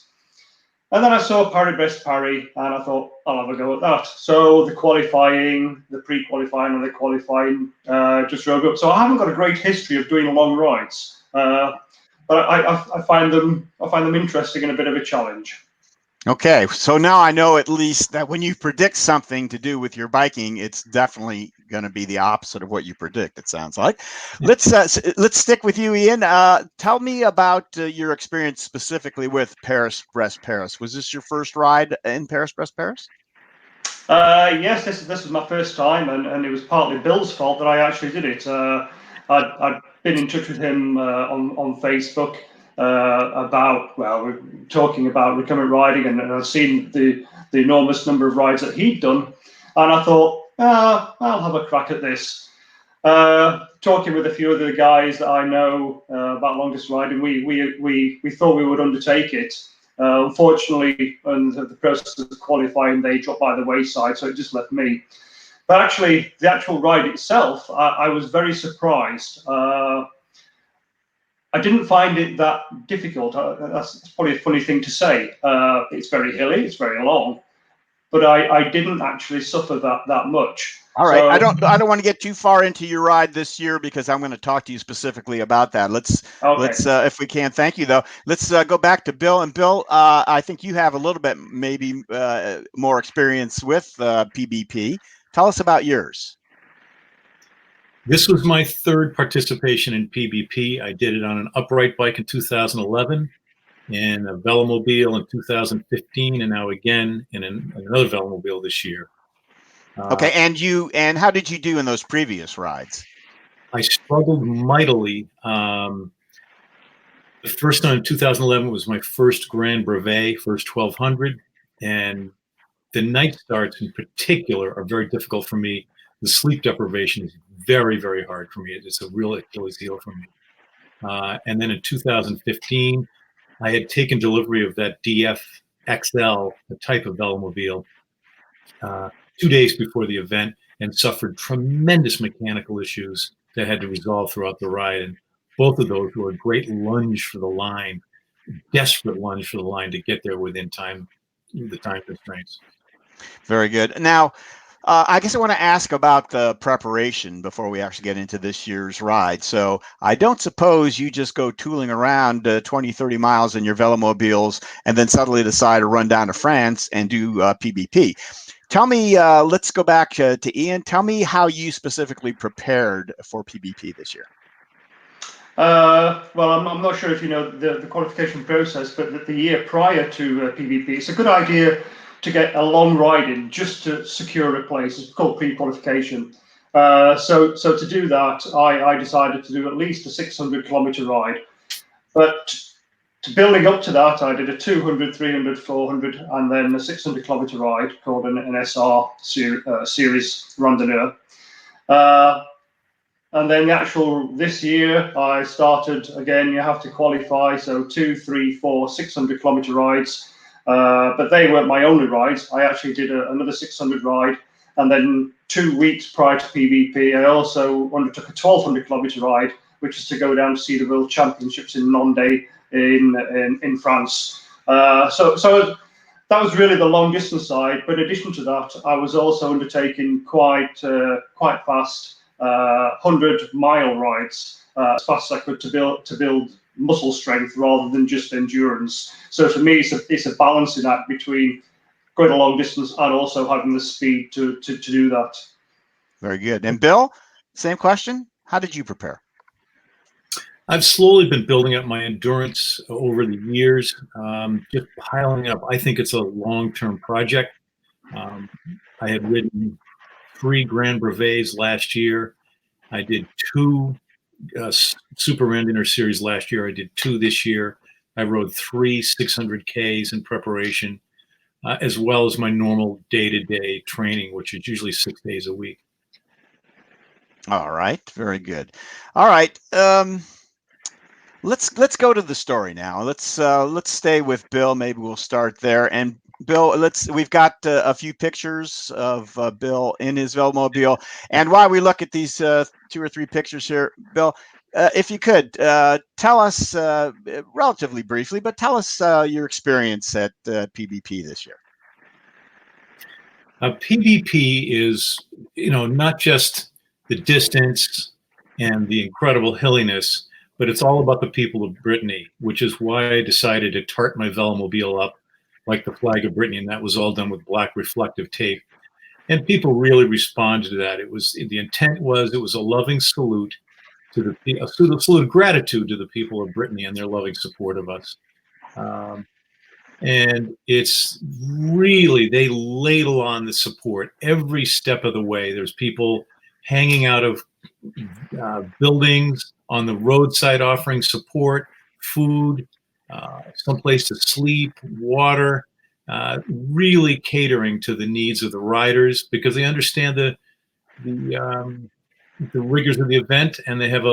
And then I saw Paris-Brest-Paris, and I thought, I'll have a go at that. So the qualifying, the pre-qualifying, and the qualifying just rode up. So I haven't got a great history of doing long rides, but I find them interesting and a bit of a challenge. Okay, so now I know at least that when you predict something to do with your biking, it's definitely going to be the opposite of what you predict, it sounds like. Let's stick with you, Ian. Tell me about your experience specifically with Paris-Brest-Paris. Was this your first ride in Paris-Brest-Paris? Yes, this is my first time, and it was partly Bill's fault that I actually did it. I'd been in touch with him on Facebook we're talking about recumbent riding, and I've seen the enormous number of rides that he'd done, and I thought, I'll have a crack at this. Talking with a few of the guys that I know about longest riding, we thought we would undertake it. Unfortunately, in the process of qualifying, they dropped by the wayside, so it just left me. But actually, the actual ride itself, I was very surprised. I didn't find it that difficult. That's probably a funny thing to say. It's very hilly, it's very long, but I didn't actually suffer that much. All right. So, I don't want to get too far into your ride this year because I'm going to talk to you specifically about that. Let's if we can. Thank you though. Let's go back to Bill. And Bill, I think you have a little bit maybe more experience with PBP. Tell us about yours. This was my third participation in PBP. I did it on an upright bike in 2011, in a velomobile in 2015, and now again in another velomobile this year. Okay, and how did you do in those previous rides? I struggled mightily. The first time in 2011 was my first Grand Brevet, first 1200, and the night starts in particular are very difficult for me. The sleep deprivation is very, very hard for me. It's a real Achilles heel for me. And then in 2015, I had taken delivery of that DF XL, the type of velomobile, 2 days before the event, and suffered tremendous mechanical issues that I had to resolve throughout the ride. And both of those were a great lunge for the line, desperate lunge for the line to get there within time, the time constraints. Very good. Now, I guess I want to ask about the preparation before we actually get into this year's ride. So I don't suppose you just go tooling around 20, 30 miles in your velomobiles and then suddenly decide to run down to France and do PBP. Tell me, let's go back to Ian. Tell me how you specifically prepared for PBP this year. Well, I'm not sure if you know the qualification process, but the year prior to PBP, it's a good idea to get a long ride in just to secure a place. It's called pre-qualification. So to do that, I decided to do at least a 600-kilometer ride. But building up to that, I did a 200, 300, 400, and then a 600-kilometer ride called an SR series randonneur. And then this year, I started again. You have to qualify, so 2, 3, 4, 600-kilometer rides. But they weren't my only rides. I actually did another 600 ride, and then 2 weeks prior to PBP, I also undertook a 1,200-kilometer ride, which is to go down to see the World Championships in Nonday in France. So that was really the long distance side. But in addition to that, I was also undertaking quite fast 100-mile rides as fast as I could to build muscle strength rather than just endurance. So for me, it's a balancing act between going a long distance and also having the speed to do that. Very good. And Bill, same question. How did you prepare? I've slowly been building up my endurance over the years, just piling up. I think it's a long-term project. I had ridden 3 Grand Brevets last year. I did 2 Super Randonneur series last year. I did 2 this year. I rode 3 600Ks in preparation, as well as my normal day-to-day training, which is usually 6 days a week. All right, very good. All right, let's go to the story now. Let's stay with Bill. Maybe we'll start there. And Bill, we've got a few pictures of Bill in his velomobile. And while we look at these 2 or 3 pictures here, Bill, if you could tell us relatively briefly, but tell us your experience at PBP this year. PBP is, not just the distance and the incredible hilliness, but it's all about the people of Brittany, which is why I decided to tart my velomobile up like the flag of Brittany, and that was all done with black reflective tape. And people really responded to that. The intent was it was a loving salute to a salute of gratitude to the people of Brittany and their loving support of us. And it's really, they ladle on the support every step of the way. There's people hanging out of buildings on the roadside offering support, food, someplace to sleep, water, really catering to the needs of the riders because they understand the rigors of the event and they have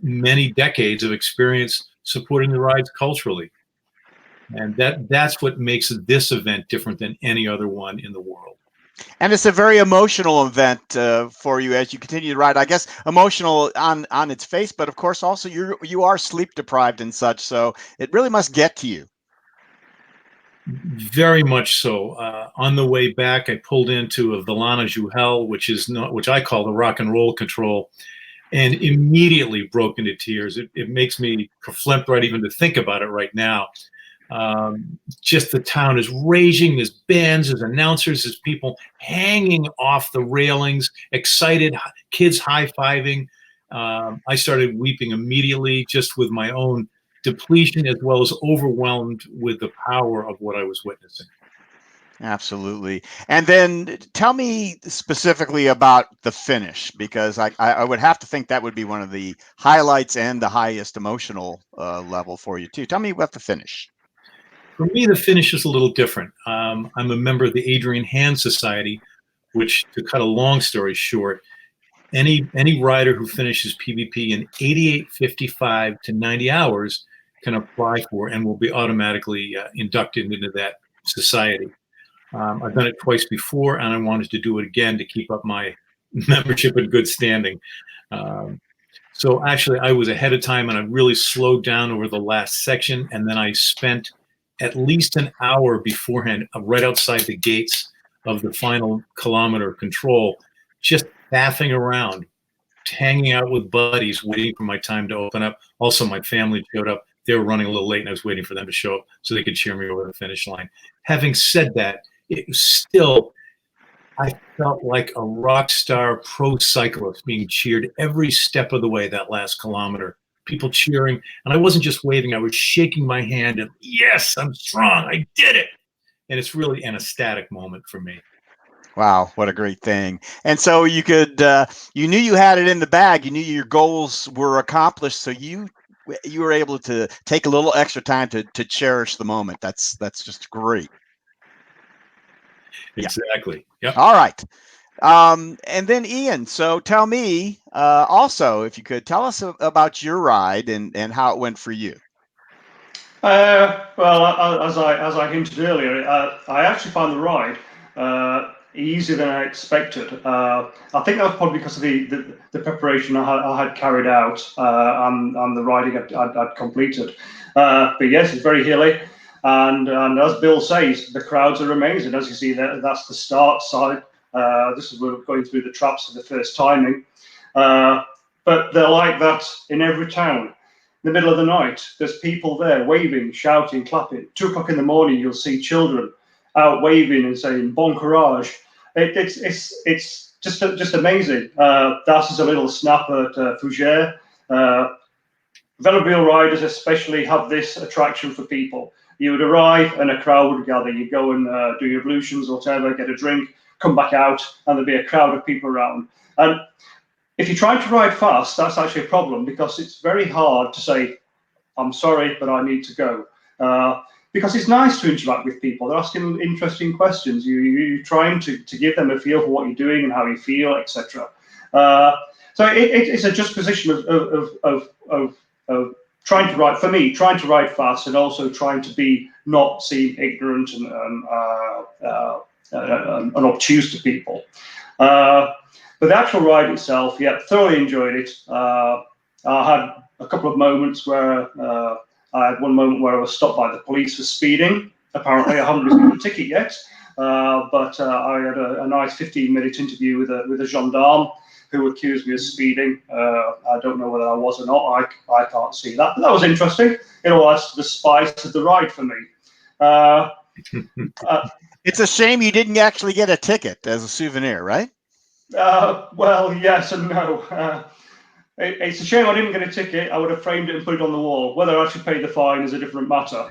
many decades of experience supporting the rides culturally. And that's what makes this event different than any other one in the world. And it's a very emotional event for you as you continue to ride. I guess emotional on its face, but of course also you are sleep deprived and such, so it really must get to you. Very much so. On the way back, I pulled into a Velonauts, which I call the rock and roll control, and immediately broke into tears. It makes me verklempt even to think about it right now. Just the town is raging. There's bands, there's announcers, there's people hanging off the railings, excited, kids high-fiving. I started weeping immediately just with my own depletion as well as overwhelmed with the power of what I was witnessing. Absolutely. And then tell me specifically about the finish, because I would have to think that would be one of the highlights and the highest emotional level for you too. Tell me about the finish. For me, the finish is a little different. I'm a member of the Adrian Hand Society, which, to cut a long story short, any rider who finishes PVP in 88.55 to 90 hours can apply for and will be automatically inducted into that society. I've done it twice before, and I wanted to do it again to keep up my membership in good standing. So actually, I was ahead of time, and I really slowed down over the last section, and then I spent at least an hour beforehand, right outside the gates of the final kilometer control, just faffing around, hanging out with buddies, waiting for my time to open up. Also, my family showed up. They were running a little late, and I was waiting for them to show up so they could cheer me over the finish line. Having said that, it was still, I felt like a rock star pro cyclist being cheered every step of the way that last kilometer. People cheering, and I wasn't just waving, I was shaking my hand and, yes, I'm strong, I did it. And it's really an ecstatic moment for me. Wow, what a great thing. And so you could you knew you had it in the bag, you knew your goals were accomplished, so you were able to take a little extra time to cherish the moment. That's just great. Exactly. Yep. All right. And then Ian, so tell me also, if you could tell us about your ride and how it went for you. Well, as I hinted earlier, I actually found the ride easier than I expected. I think that was probably because of the preparation I had carried out and the riding I'd completed. But yes, it's very hilly, and as Bill says, the crowds are amazing. As you see, that's the start side. This is where we're going through the traps for the first timing. But they're like that in every town. In the middle of the night, there's people there waving, shouting, clapping. 2 o'clock in the morning, you'll see children out waving and saying "Bon courage." It's just amazing. That is a little snap at Fougères. Velomobile riders especially have this attraction for people. You would arrive and a crowd would gather. You go and do your ablutions or whatever, get a drink, come back out, and there'd be a crowd of people around. And if you try to ride fast, that's actually a problem because it's very hard to say, "I'm sorry, but I need to go." Because it's nice to interact with people. They're asking interesting questions. You're trying to give them a feel for what you're doing and how you feel, etc. So it's a juxtaposition of trying to ride, for me, trying to ride fast and also trying to be not seem ignorant and obtuse to people. But the actual ride itself, yeah, thoroughly enjoyed it. I had a couple of moments where I had one moment where I was stopped by the police for speeding. Apparently, I haven't received a ticket yet, but I had a nice 15-minute interview with a gendarme who accused me of speeding. I don't know whether I was or not. I can't see that, but that was interesting. It all adds to the spice of the ride for me. It's a shame you didn't actually get a ticket as a souvenir, right? Well, yes and no. It's a shame I didn't get a ticket. I would have framed it and put it on the wall. Whether I should pay the fine is a different matter.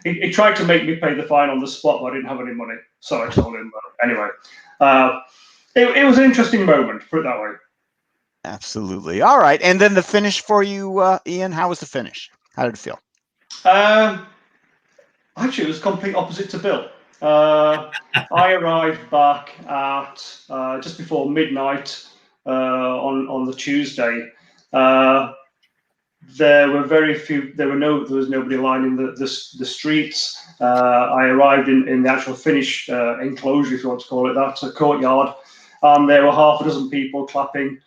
He tried to make me pay the fine on the spot, but I didn't have any money. So I told him. Anyway, it was an interesting moment, put it that way. Absolutely. All right. And then the finish for you, Ian, how was the finish? How did it feel? Actually, it was complete opposite to Bill. I arrived back at just before midnight on the Tuesday. there were very few. There was nobody lining the streets. I arrived in the actual finish enclosure, if you want to call it that, a courtyard, and there were half a dozen people clapping.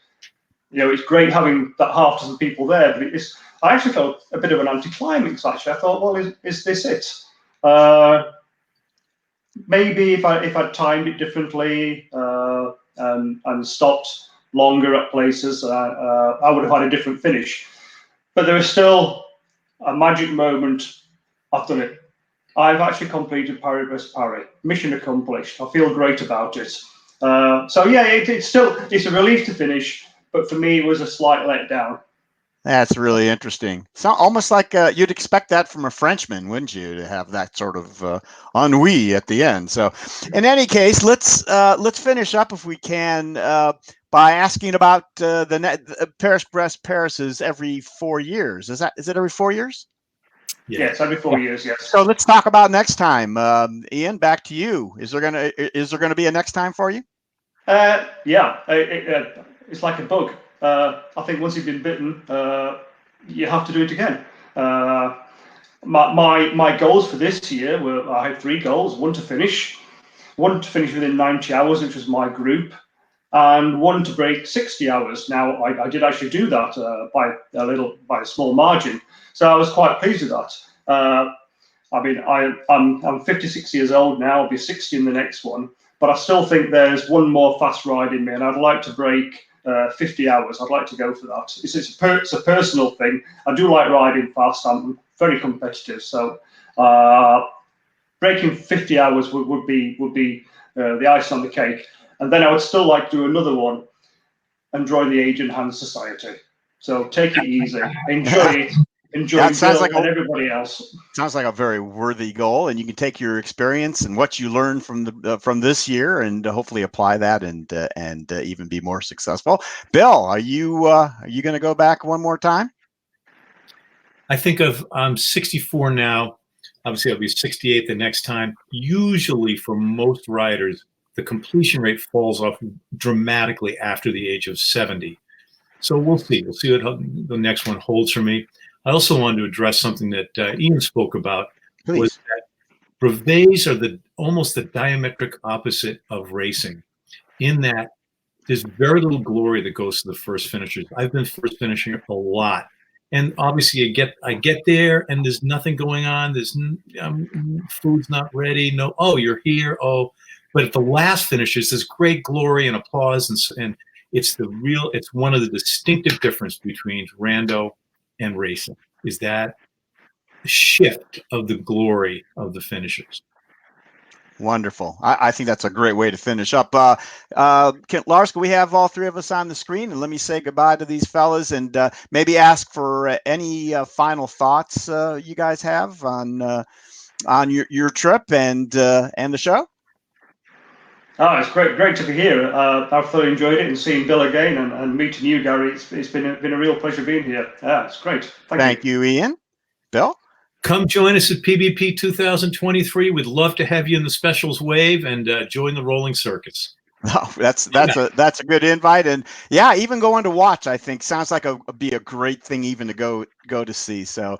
It's great having that half dozen people there, but I actually felt a bit of an anticlimax. Actually, I thought, well, is this it? Maybe if I'd timed it differently and stopped longer at places, I would have had a different finish. But there is still a magic moment. I've done it. I've actually completed Paris-Brest-Paris. Mission accomplished. I feel great about it. So yeah, it's a relief to finish, but for me, it was a slight letdown. That's really interesting. So almost like you'd expect that from a Frenchman, wouldn't you, to have that sort of ennui at the end? So, in any case, let's finish up if we can by asking about the Paris-Brest-Paris is every 4 years. Is it every 4 years? Yes, every 4 years. Yes. So let's talk about next time. Ian, back to you. Is there gonna be a next time for you? Yeah, it's like a bug. I think once you've been bitten, you have to do it again. My goals for this year were, I had 3 goals: one to finish within 90 hours, which was my group, and one to break 60 hours. Now I did actually do that by a small margin, so I was quite pleased with that. I mean, I'm 56 years old now. I'll be 60 in the next one, but I still think there's one more fast ride in me, and I'd like to break 50 hours. I'd like to go for that. It's a personal thing. I do like riding fast. I'm very competitive, so breaking 50 hours would be the icing on the cake. And then I would still like to do another one and join the Age and Hand Society. So take it easy, enjoy it. Enjoy Bill and everybody else. Sounds like a very worthy goal, and you can take your experience and what you learned from this year, and hopefully apply that and even be more successful. Bill, are you going to go back one more time? I think I'm 64 now. Obviously, I'll be 68 the next time. Usually, for most riders, the completion rate falls off dramatically after the age of 70. So we'll see. We'll see what the next one holds for me. I also wanted to address something that Ian spoke about. Please. Was that brevets are almost the diametric opposite of racing, in that there's very little glory that goes to the first finishers. I've been first finishing a lot, and obviously I get there and there's nothing going on. There's food's not ready. No, oh, you're here. Oh, but at the last finishes, there's great glory and applause, and it's one of the distinctive difference between rando and racing, is that shift of the glory of the finishers. Wonderful. I think that's a great way to finish up. Lars, can we have all 3 of us on the screen? And let me say goodbye to these fellas and maybe ask for any final thoughts you guys have on your trip and the show. Oh, it's great to be here. I've thoroughly enjoyed it, and seeing Bill again and meeting you, Gary. It's been a real pleasure being here. Yeah, it's great. Thank you, Ian. Bill? Come join us at PBP 2023. We'd love to have you in the specials wave and join the rolling circus. Oh, that's a good invite, and yeah, even going to watch, I think sounds like be a great thing even to go to see. So,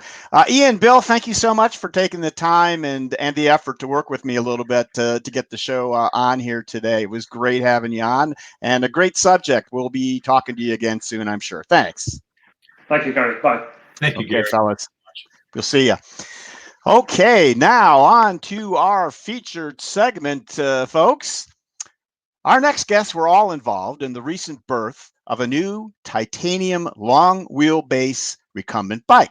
Ian, Bill, thank you so much for taking the time and the effort to work with me a little bit to get the show on here today. It was great having you on, and a great subject. We'll be talking to you again soon, I'm sure. Thanks. Thank you, Gary. Bye. Thank you, Gary. Fellas. We'll see you. Okay, now on to our featured segment, folks. Our next guests were all involved in the recent birth of a new titanium long wheelbase recumbent bike.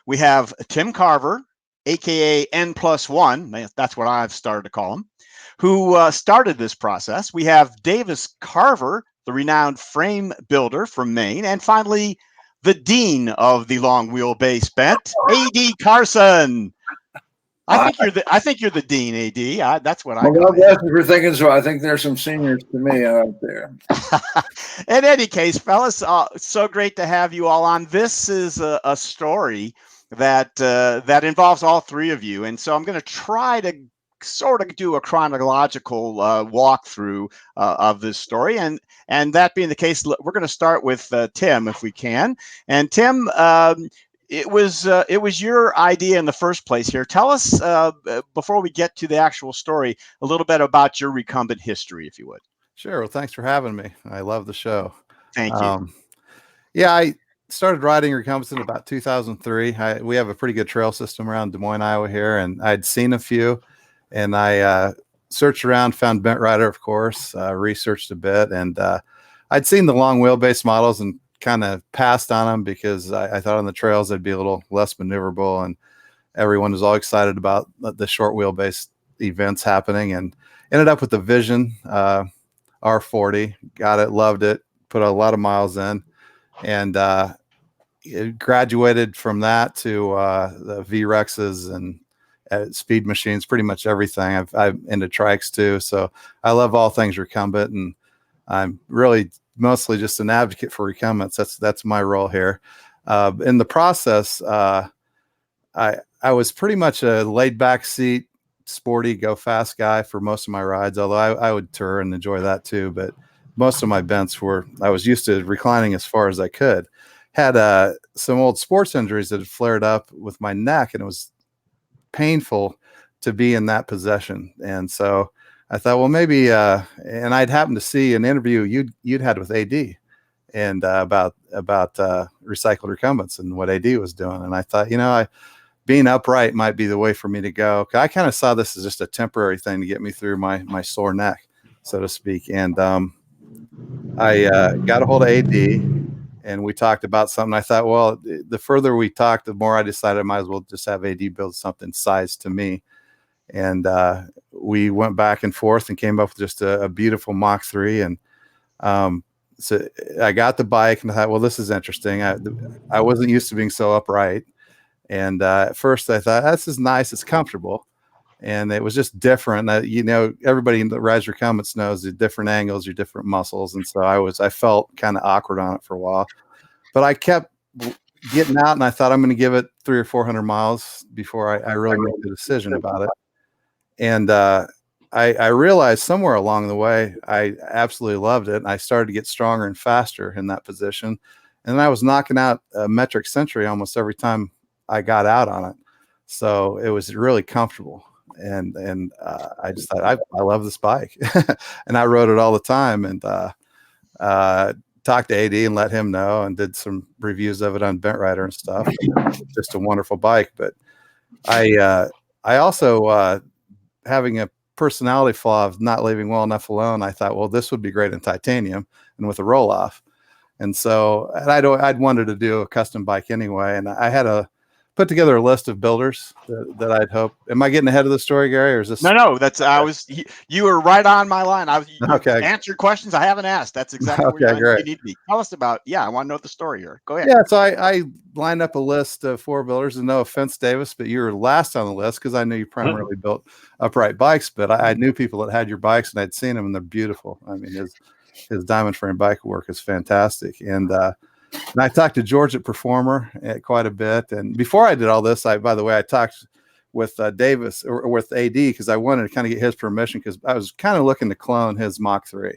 We have Tim Carver, aka N+1, that's what I've started to call him, who started this process. We have Davis Carver, the renowned frame builder from Maine, and finally, the dean of the long wheelbase bent, A.D. Carson. I think you're the dean, AD. That's what I got. Well, that's what you're thinking. So I think there's some seniors to me out there. In any case, fellas, so great to have you all on. This is a story that involves all 3 of you, and so I'm going to try to sort of do a chronological walkthrough of this story, and that being the case, we're going to start with Tim, if we can. And Tim, it was your idea in the first place here. Tell us before we get to the actual story a little bit about your recumbent history, if you would. Sure. Well, thanks for having me. I love the show. Thank you. Yeah, I started riding recumbents in about 2003. We have a pretty good trail system around Des Moines, Iowa here, and I'd seen a few, and I searched around, found Bent Rider, of course, researched a bit, and I'd seen the long wheelbase models and kind of passed on them because I thought on the trails they'd be a little less maneuverable, and everyone was all excited about the short wheelbase events happening, and ended up with the Vision R40. Got it, loved it, put a lot of miles in, and it graduated from that to the V-Rexes and speed machines, pretty much everything. I'm into trikes too, so I love all things recumbent, and I'm really mostly just an advocate for recumbents. That's my role here. In the process, I was pretty much a laid back seat, sporty, go fast guy for most of my rides, although I would tour and enjoy that too. But most of my bents I was used to reclining as far as I could. Had some old sports injuries that had flared up with my neck, and it was painful to be in that position. And so I thought, well, maybe, and I'd happened to see an interview you'd had with AD and about recycled recumbents and what AD was doing. And I thought, being upright might be the way for me to go. I kind of saw this as just a temporary thing to get me through my sore neck, so to speak. And I got a hold of AD, and we talked about something. I thought, well, the further we talked, the more I decided I might as well just have AD build something sized to me. And we went back and forth and came up with just a beautiful Mach 3. And so I got the bike and I thought, well, this is interesting. I wasn't used to being so upright. And at first I thought, this is nice. It's comfortable. And it was just different. Everybody that rides recumbents knows the different angles, your different muscles. And so I felt kind of awkward on it for a while. But I kept getting out, and I thought I'm going to give it 300 or 400 miles before I really make the decision about it. And I realized somewhere along the way, I absolutely loved it. And I started to get stronger and faster in that position. And I was knocking out a metric century almost every time I got out on it. So it was really comfortable. And I just thought, I love this bike. And I rode it all the time, and talked to AD and let him know, and did some reviews of it on Bent Rider and stuff. Just a wonderful bike. But I also, having a personality flaw of not leaving well enough alone, I thought, well, this would be great in titanium and with a roll off. And so I'd wanted to do a custom bike anyway. And I had put together a list of builders that I'd hope. Am I getting ahead of the story, Gary, or is this? No, you were right on my line. Okay. Answered questions I haven't asked. That's exactly okay, where you need to be. Tell us about, I want to know the story here. Go ahead. Yeah, so I lined up a list of 4 builders, and no offense, Davis, but you were last on the list because I knew you primarily built upright bikes, but I knew people that had your bikes, and I'd seen them, and they're beautiful. I mean, his diamond frame bike work is fantastic. And I talked to George at Performer quite a bit. And before I did all this, by the way, I talked with Davis or with AD because I wanted to kind of get his permission, because I was kind of looking to clone his Mach 3.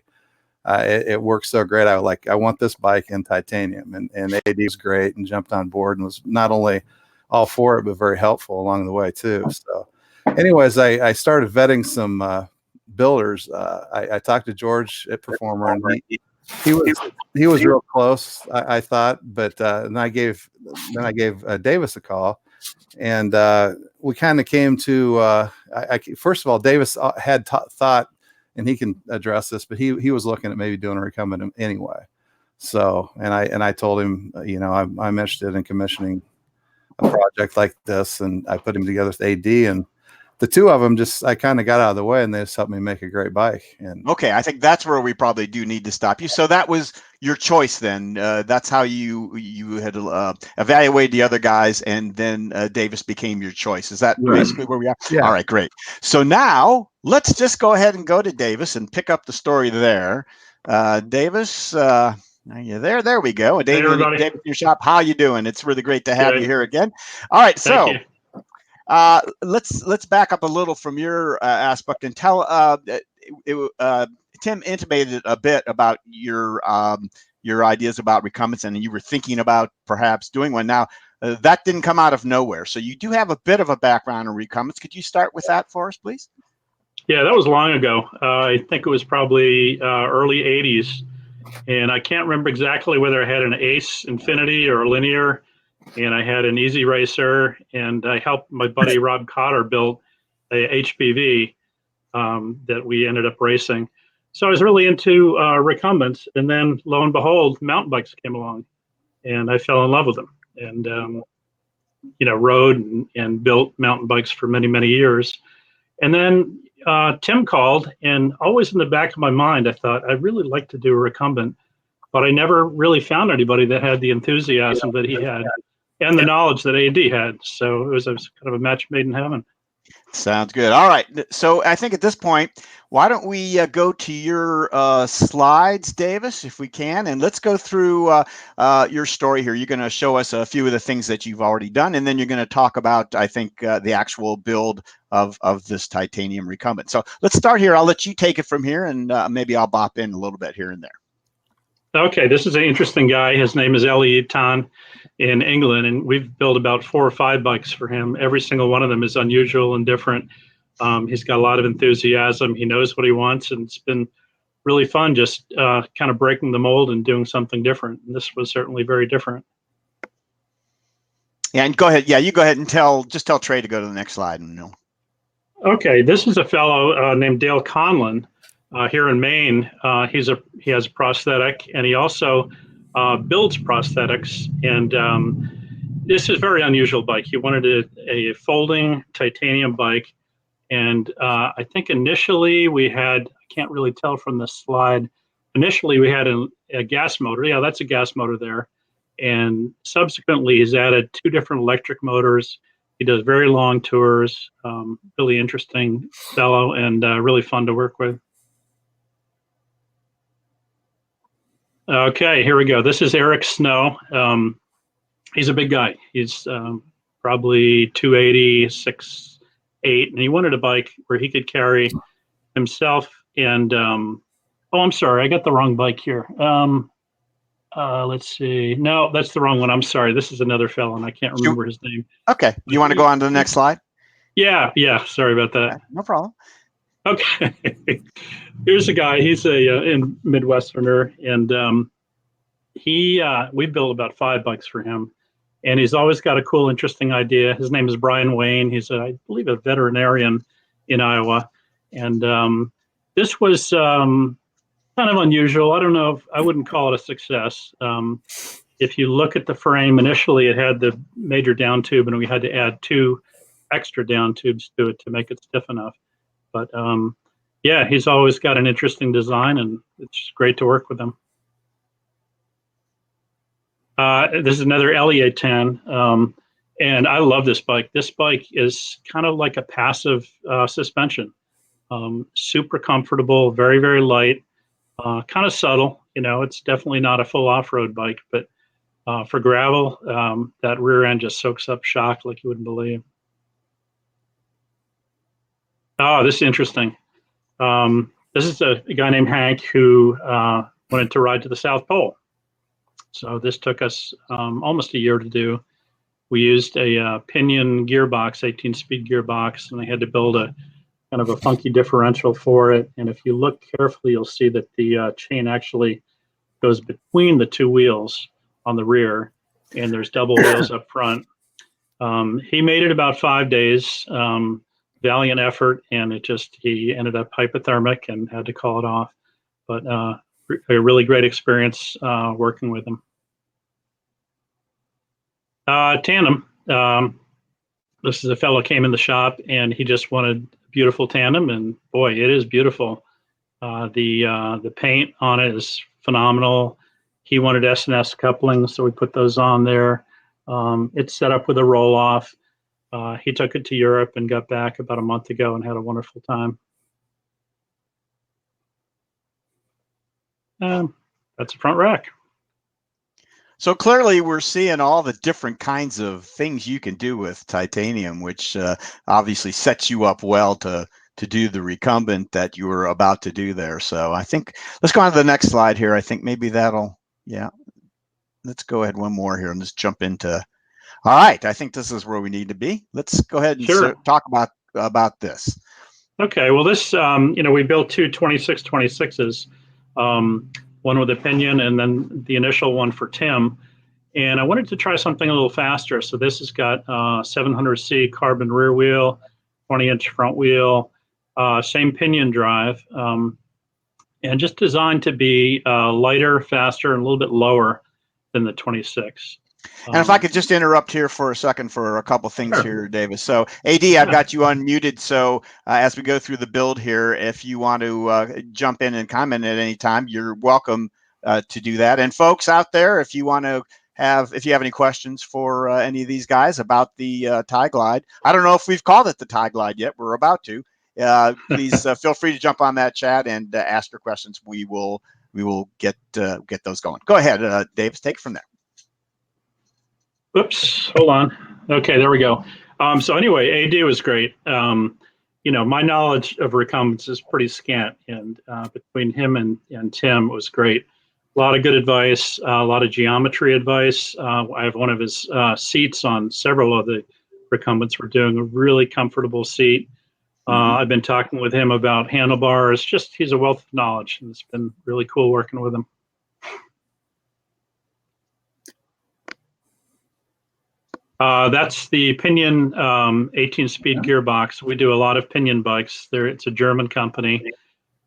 It works so great. I want this bike in titanium, and AD was great and jumped on board and was not only all for it, but very helpful along the way too. So anyways, I started vetting some builders. I talked to George at Performer, and he was real close, I thought, but then I gave Davis a call, and we kind of came to first of all, Davis had thought, and he can address this, but he was looking at maybe doing a recumbent anyway. So, and I told him, I'm interested in commissioning a project like this, and I put him together with AD, and the two of them I kind of got out of the way, and they just helped me make a great bike. And okay, I think that's where we probably do need to stop you. So that was your choice then. That's how you had evaluated the other guys, and then Davis became your choice. Is that basically where we are? Yeah. All right, great. So now let's just go ahead and go to Davis and pick up the story there. Davis, are you there? There we go. And David, everybody. David, your shop. How you doing? It's really great to have Good. you here again. All right, so. Thank you. Let's back up a little from your aspect and tell. Tim intimated a bit about your ideas about recumbents, and you were thinking about perhaps doing one. Now, that didn't come out of nowhere, so you do have a bit of a background in recumbents. Could you start with that for us, please? Yeah, that was long ago. I think it was probably early 80s. And I can't remember exactly whether I had an Ace Infinity or a Linear, and I had an Easy Racer, and I helped my buddy Rob Cotter build a HPV that we ended up racing. So I was really into recumbents, and then lo and behold, mountain bikes came along, and I fell in love with them, and rode and built mountain bikes for many, many years. And then Tim called, and always in the back of my mind, I thought I'd really like to do a recumbent, but I never really found anybody that had the enthusiasm that he had and the knowledge that AD had. So it was kind of a match made in heaven. Sounds good. All right. So I think at this point, why don't we go to your slides, Davis, if we can, and let's go through your story here. You're going to show us a few of the things that you've already done, and then you're going to talk about, I think, the actual build of this titanium recumbent. So let's start here. I'll let you take it from here, and maybe I'll bop in a little bit here and there. Okay, this is an interesting guy. His name is Elliot Tan in England, and we've built about 4 or 5 bikes for him. Every single one of them is unusual and different. He's got a lot of enthusiasm. He knows what he wants, and it's been really fun just kind of breaking the mold and doing something different. And this was certainly very different. Yeah, and go ahead. Yeah, you go ahead and tell Trey to go to the next slide. And no. Okay, this is a fellow named Dale Conlon. Here in Maine, he has a prosthetic, and he also builds prosthetics. And this is a very unusual bike. He wanted a folding titanium bike, and I think initially we had, I can't really tell from this slide, initially we had a gas motor. Yeah, that's a gas motor there. And subsequently he's added 2 different electric motors. He does very long tours, really interesting fellow, and really fun to work with. Okay, here we go. This is Eric Snow. He's a big guy. He's probably 280, 6'8", and he wanted a bike where he could carry himself and, oh, I'm sorry, I got the wrong bike here. Let's see. No, that's the wrong one. I'm sorry. This is another fellow, and I can't remember his name. Okay. You want to go on to the next slide? Yeah. Sorry about that. Okay, no problem. Okay. Here's a guy. He's a Midwesterner, and we built about 5 bikes for him, and he's always got a cool, interesting idea. His name is Bryan Wayne. He's I believe, a veterinarian in Iowa, and this was kind of unusual. I don't know if I wouldn't call it a success. If you look at the frame, initially it had the major down tube, and we had to add 2 extra down tubes to it to make it stiff enough. But yeah, he's always got an interesting design, and it's great to work with him. This is another Elliot 10, and I love this bike. This bike is kind of like a passive suspension. Super comfortable, very, very light, kind of subtle. It's definitely not a full off-road bike, but for gravel, that rear end just soaks up shock like you wouldn't believe. Oh, this is interesting. This is a guy named Hank who wanted to ride to the South Pole. So this took us almost a year to do. We used a pinion gearbox, 18-speed gearbox, and I had to build a kind of a funky differential for it. And if you look carefully, you'll see that the chain actually goes between the 2 wheels on the rear, and there's double wheels up front. He made it about 5 days. Valiant effort, and he ended up hypothermic and had to call it off. But a really great experience working with him. Tandem. This is a fellow came in the shop, and he just wanted a beautiful tandem, and boy, it is beautiful. The paint on it is phenomenal. He wanted S&S couplings, so we put those on there. It's set up with a roll-off. He took it to Europe and got back about a month ago and had a wonderful time. That's a front rack. So clearly, we're seeing all the different kinds of things you can do with titanium, which obviously sets you up well to do the recumbent that you were about to do there. So I think let's go on to the next slide here. I think maybe that'll, yeah. Let's go ahead one more here and just jump into. All right, I think this is where we need to be. Let's go ahead and talk about this. Okay, well, this we built two 2626s, one with a pinion and then the initial one for Tim. And I wanted to try something a little faster. So this has got 700C carbon rear wheel, 20-inch front wheel, same pinion drive, and just designed to be lighter, faster, and a little bit lower than the 26. And if I could just interrupt here for a second for a couple things here, Davis. So AD, I've got you unmuted. So as we go through the build here, if you want to jump in and comment at any time, you're welcome to do that. And folks out there, if you want to if you have any questions for any of these guys about the Tie Glide, I don't know if we've called it the Tie Glide yet. We're about to. Please feel free to jump on that chat and ask your questions. We will get those going. Go ahead, Davis. Take it from there. Oops, hold on. Okay, there we go. So anyway, AD was great. My knowledge of recumbents is pretty scant, and between him and Tim, it was great. A lot of good advice, a lot of geometry advice. I have one of his seats on several of the recumbents. We're doing a really comfortable seat. I've been talking with him about handlebars. Just he's a wealth of knowledge, and it's been really cool working with him. That's the Pinion 18-speed gearbox. We do a lot of Pinion bikes. It's a German company.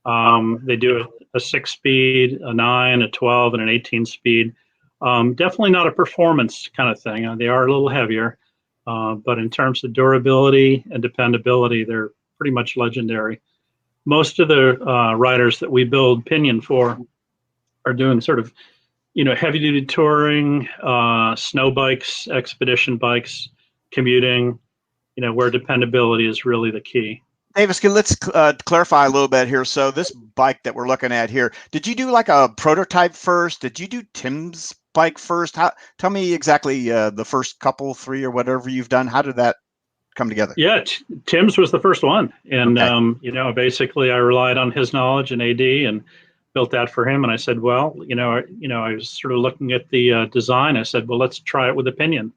They do a 6-speed, a 9, a 12, and an 18-speed. Definitely not a performance kind of thing. They are a little heavier, but in terms of durability and dependability, they're pretty much legendary. Most of the riders that we build Pinion for are doing sort of heavy-duty touring, snow bikes, expedition bikes, commuting, where dependability is really the key. Davis, let's clarify a little bit here. So this bike that we're looking at here, did you do like a prototype first? Did you do Tim's bike first? Tell me exactly the first couple, 3 or whatever you've done. How did that come together? Yeah, Tim's was the first one. And, basically I relied on his knowledge and AD and built that for him. And I said, well, I was sort of looking at the design. I said, well, let's try it with a pinion.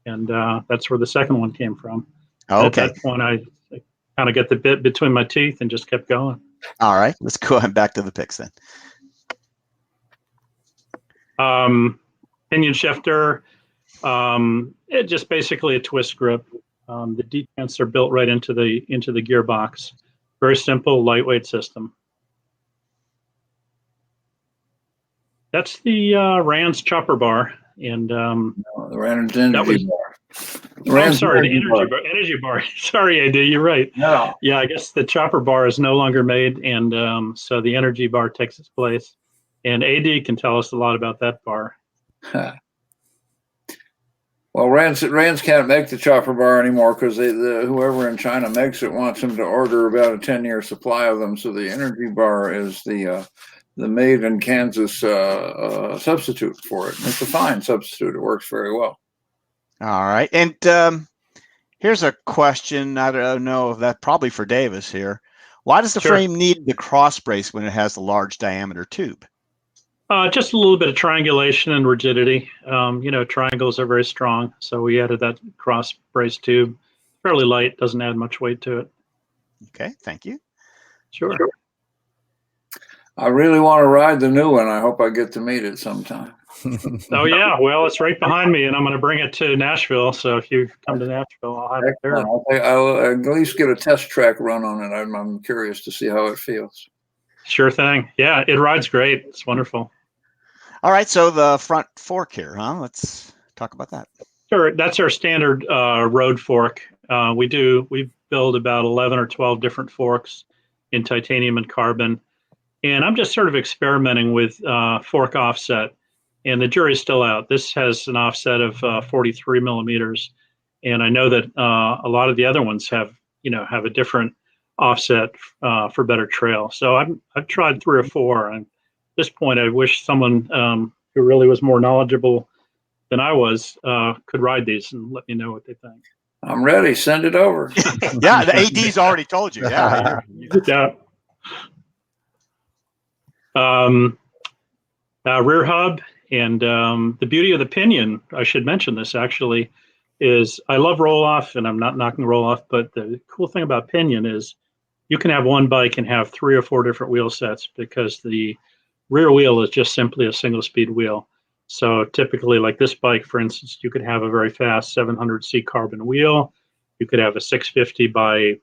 And that's where the second one came from. Okay. At that point, I kind of get the bit between my teeth and just kept going. All right, let's go ahead back to the picks then. Pinion shifter, it just basically a twist grip. The detents are built right into the gearbox. Very simple, lightweight system. That's the Rand's chopper bar, and the Rand's energy bar. I'm sorry, the energy bar. Sorry, AD, you're right. No. Yeah, I guess the chopper bar is no longer made, and so the energy bar takes its place. And AD can tell us a lot about that bar. Well, Rand's can't make the chopper bar anymore because whoever in China makes it wants them to order about a 10-year supply of them. So the energy bar is the made in Kansas substitute for it. It's a fine substitute. It works very well. All right. And here's a question. I don't know if that's probably for Davis here. Why does the frame need the cross brace when it has the large diameter tube? Just a little bit of triangulation and rigidity. Triangles are very strong. So we added that cross brace tube. Fairly light, doesn't add much weight to it. Okay, thank you. Sure. I really want to ride the new one. I hope I get to meet it sometime. Oh, yeah. Well, it's right behind me, and I'm going to bring it to Nashville. So if you come to Nashville, I'll have it there. I'll at least get a test track run on it. I'm curious to see how it feels. Sure thing. Yeah, it rides great. It's wonderful. All right. So the front fork here, huh? Let's talk about that. Sure. That's our standard road fork. We build about 11 or 12 different forks in titanium and carbon. And I'm just sort of experimenting with fork offset. And the jury's still out. This has an offset of 43 millimeters. And I know that a lot of the other ones have a different offset for better trail. So I've tried 3 or 4. And at this point, I wish someone who really was more knowledgeable than I was could ride these and let me know what they think. I'm ready. Send it over. Yeah, the AD's already told you. Yeah. Yeah. Rear hub, and the beauty of the pinion, I should mention this actually, is I love roll off, and I'm not knocking roll off, but the cool thing about pinion is you can have one bike and have 3 or 4 different wheel sets, because the rear wheel is just simply a single speed wheel. So typically, like this bike, for instance, you could have a very fast 700C carbon wheel. You could have a 650 by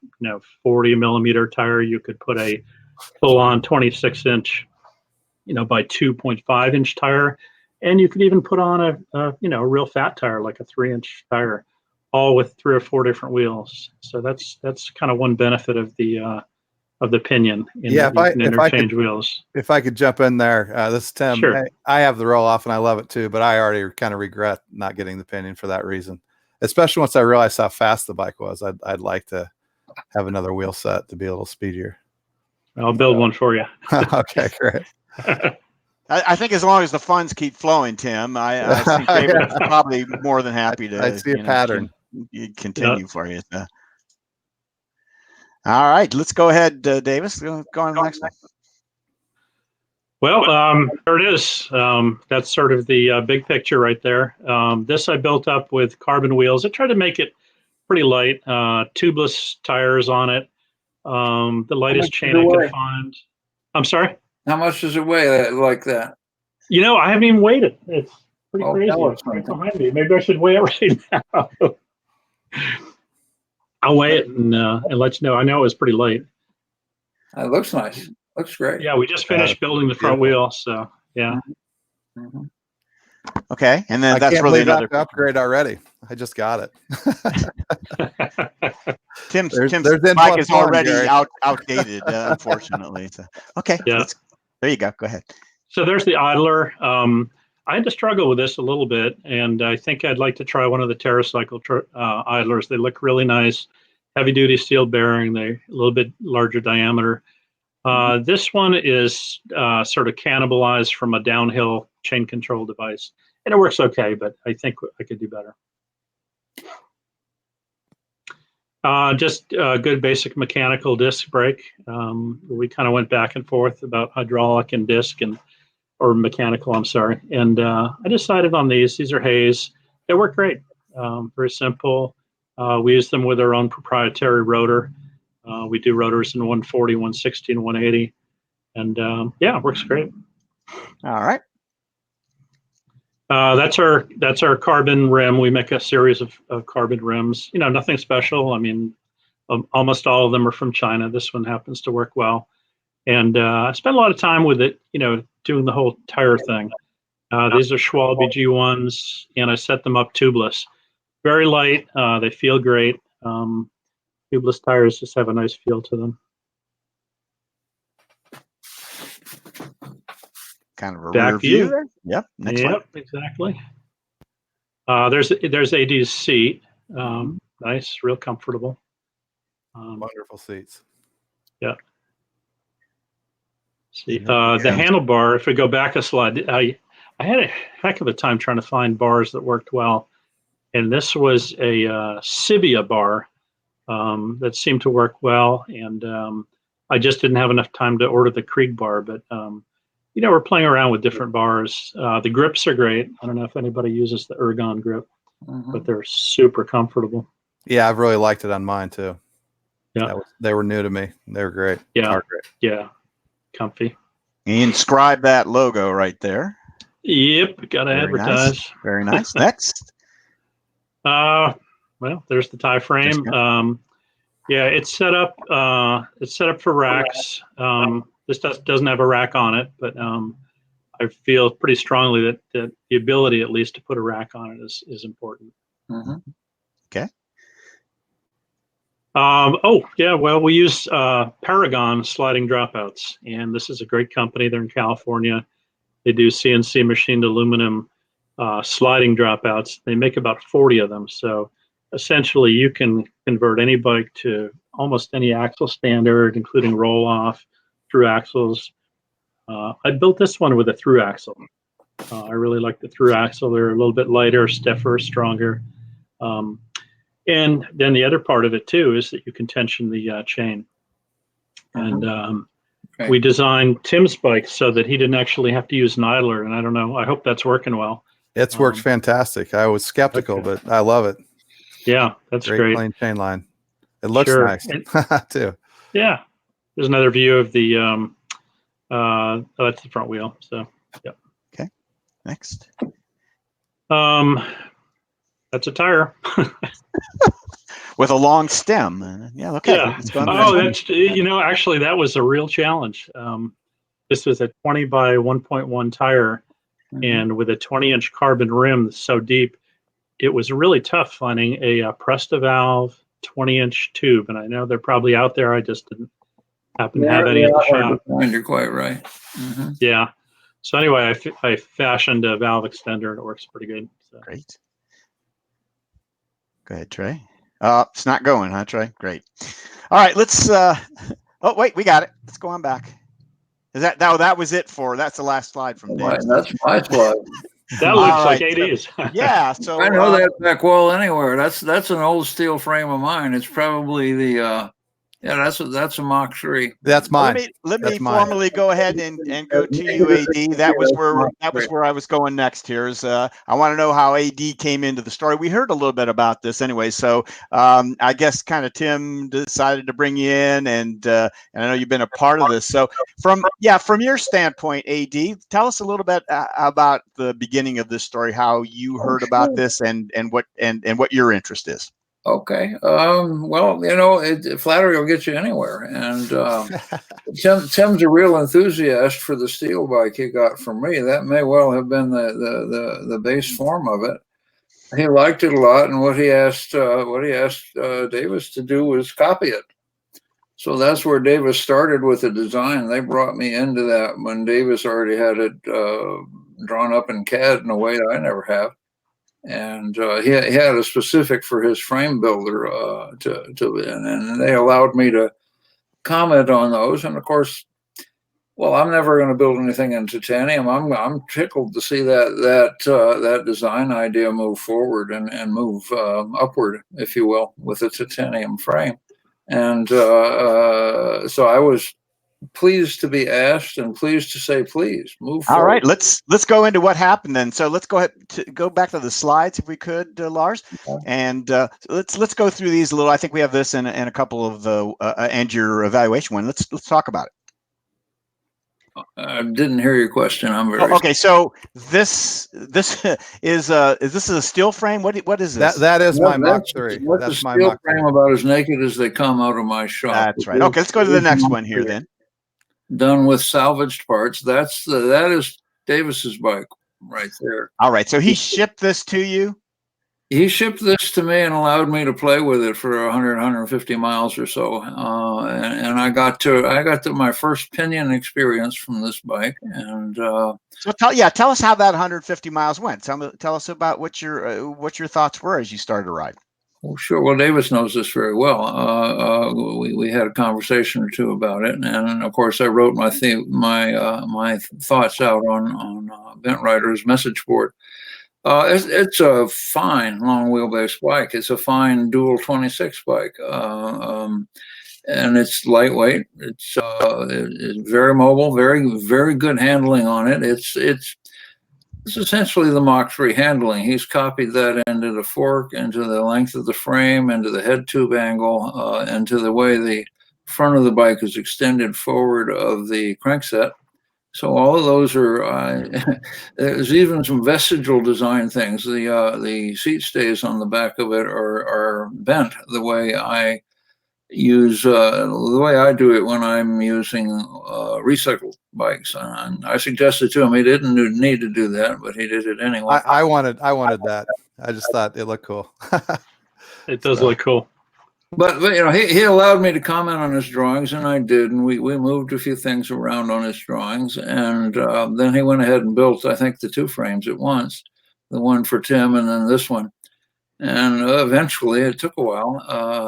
40 millimeter tire. You could put a full on 26-inch by 2.5-inch tire, and you could even put on a real fat tire, like a 3-inch tire, all with 3 or 4 different wheels. So that's kind of one benefit of the pinion. Yeah, you can interchange wheels. If I could jump in there, this is Tim. Sure. I have the roll off and I love it too, but I already kind of regret not getting the pinion for that reason. Especially once I realized how fast the bike was, I'd like to have another wheel set to be a little speedier. I'll build one for you. Okay, great. I think as long as the funds keep flowing, Tim, I think David's probably more than happy to. I see a pattern. Continue for you. All right, let's go ahead, Davis. Go on to the next one. Well, there it is. That's sort of the big picture right there. This I built up with carbon wheels. I tried to make it pretty light, tubeless tires on it. The lightest chain I could find. I'm sorry? How much does it weigh like that? I haven't even weighed it. It's pretty crazy. It's right behind me. Maybe I should weigh it right now. I'll weigh it and let you know. I know it was pretty light. It looks nice. Looks great. Yeah, we just finished building the front wheel, so yeah. Mm-hmm. Okay, and then I that's can't really believe I another upgrade already. I just got it. Tim's there's bike is already Gary. outdated, unfortunately. So, okay, yeah. There you go. Go ahead. So there's the idler. I had to struggle with this a little bit, and I think I'd like to try one of the TerraCycle idlers. They look really nice, heavy-duty steel bearing. They're a little bit larger diameter. This one is sort of cannibalized from a downhill chain control device, and it works okay, but I think I could do better. Just a good basic mechanical disc brake. We kind of went back and forth about hydraulic and disc or mechanical, I'm sorry. And I decided on these. These are Hayes. They work great. Very simple. We use them with our own proprietary rotor. We do rotors in 140, 160, and 180. And yeah, it works great. All right. That's our carbon rim. We make a series of carbon rims. Nothing special. I mean, almost all of them are from China. This one happens to work well. And I spent a lot of time with it, doing the whole tire thing. These are Schwalbe G1s, and I set them up tubeless. Very light. They feel great. Tubeless tires just have a nice feel to them. Kind of a Back rear view there. Yep. Next one. Exactly. There's AD's seat. Nice, real comfortable. Wonderful seats. Yeah. See, the handlebar, if we go back a slide, I had a heck of a time trying to find bars that worked well. And this was a Sibia bar that seemed to work well. And I just didn't have enough time to order the Krieg bar. But, we're playing around with different bars. The grips are great. I don't know if anybody uses the Ergon grip, but they're super comfortable. Yeah, I've really liked it on mine too. Yeah, they were new to me. They were great. Yeah, great. Yeah, comfy. Inscribe that logo right there. Yep, got to advertise. Nice. Very nice. Next. Well, there's the tie frame. Yeah, it's set up. It's set up for racks. This doesn't have a rack on it, but I feel pretty strongly that the ability, at least, to put a rack on it is important. Okay. Oh yeah, well, we use Paragon sliding dropouts, and this is a great company. They're in California. They do CNC machined aluminum sliding dropouts. They make about 40 of them. So essentially, you can convert any bike to almost any axle standard, including roll-off, through axles. I built this one with a through axle. I really like the through axle. They're a little bit lighter, stiffer, stronger. And then the other part of it too is that you can tension the chain. And Okay. we designed Tim's bike so that he didn't actually have to use an idler. And I don't know, I hope that's working well. It's worked fantastic. I was skeptical, Okay. but I love it. Yeah, that's Great great. plain chain line. It looks Sure. nice too. Yeah. There's another view of the, oh, that's the front wheel. So, yeah. Okay. Next. That's a tire. With a long stem. Yeah. Okay. Yeah. Let's go on Oh, there. that's, you know, actually that was a real challenge. This was a 20 by 1.1 tire, and with a 20-inch carbon rim so deep, it was really tough finding a Presta valve 20-inch tube. And I know they're probably out there. I just didn't happen to have any at the shop. You're quite right. Mm-hmm. Yeah. So anyway, I fashioned a valve extender and it works pretty good. So. Great. Go ahead, Trey. It's not going, huh, Trey? Great. All right, let's. Oh, wait, we got it. Let's go on back. Is that no? That was it for. That's the last slide from Dave. That's my slide. That looks like right, ADs. Yeah. So I know that back wall anywhere. That's an old steel frame of mine. It's probably the that's a Mach 3. That's mine. Let That's me mine. formally go ahead and go to you, AD. That was where I was going next. Here is I want to know how AD came into the story. We heard a little bit about this anyway, so I guess kind of Tim decided to bring you in, and I know you've been a part of this. So from your standpoint, AD, tell us a little bit about the beginning of this story, how you heard about this, and what your interest is. Okay. Well, you know, flattery will get you anywhere. And Tim's a real enthusiast for the steel bike he got from me. That may well have been the base form of it. He liked it a lot, and what he asked Davis to do was copy it. So that's where Davis started with the design. They brought me into that when Davis already had it drawn up in CAD in a way that I never have. And he had a specific for his frame builder and they allowed me to comment on those. And of course, well, I'm never going to build anything in titanium. I'm tickled to see that design idea move forward and move upward, if you will, with a titanium frame. And so I was pleased to be asked and pleased to say, please move forward. All right, let's go into what happened then. So let's go ahead to go back to the slides if we could, Lars, and let's go through these a little. I think we have this and a couple of and your evaluation one. Let's talk about it. I didn't hear your question. I'm very okay. So this is a steel frame? What is this? That is my Mach 3. That's my steel frame about as naked as they come out of my shop. That's right. Okay, let's go to the next one here then. Done with salvaged parts. That is Davis's bike right there. All right. So he shipped this to you? He shipped this to me and allowed me to play with it for 150 miles or so. And I got to my first pinion experience from this bike. And so tell us how that 150 miles went. Tell us about what your thoughts were as you started to ride. Oh, sure. Well, Davis knows this very well. We had a conversation or two about it, and of course, I wrote my thoughts out on Vent Rider's message board. It's a fine long wheelbase bike. It's a fine dual 26 bike, and it's lightweight. It's very mobile, very good handling on it. It's essentially the Mach 3 handling. He's copied that into the fork, into the length of the frame, into the head tube angle, into the way the front of the bike is extended forward of the crankset. So all of those are, there's even some vestigial design things. The seat stays on the back of it are bent the way I use the way I do it when I'm using recycled bikes. And I suggested to him he didn't need to do that, but he did it anyway. I wanted that. I just thought it looked cool. It does look cool. But you know, he allowed me to comment on his drawings, and I did, and we moved a few things around on his drawings, and then he went ahead and built, I think, the two frames at once, the one for Tim and then this one. And eventually, it took a while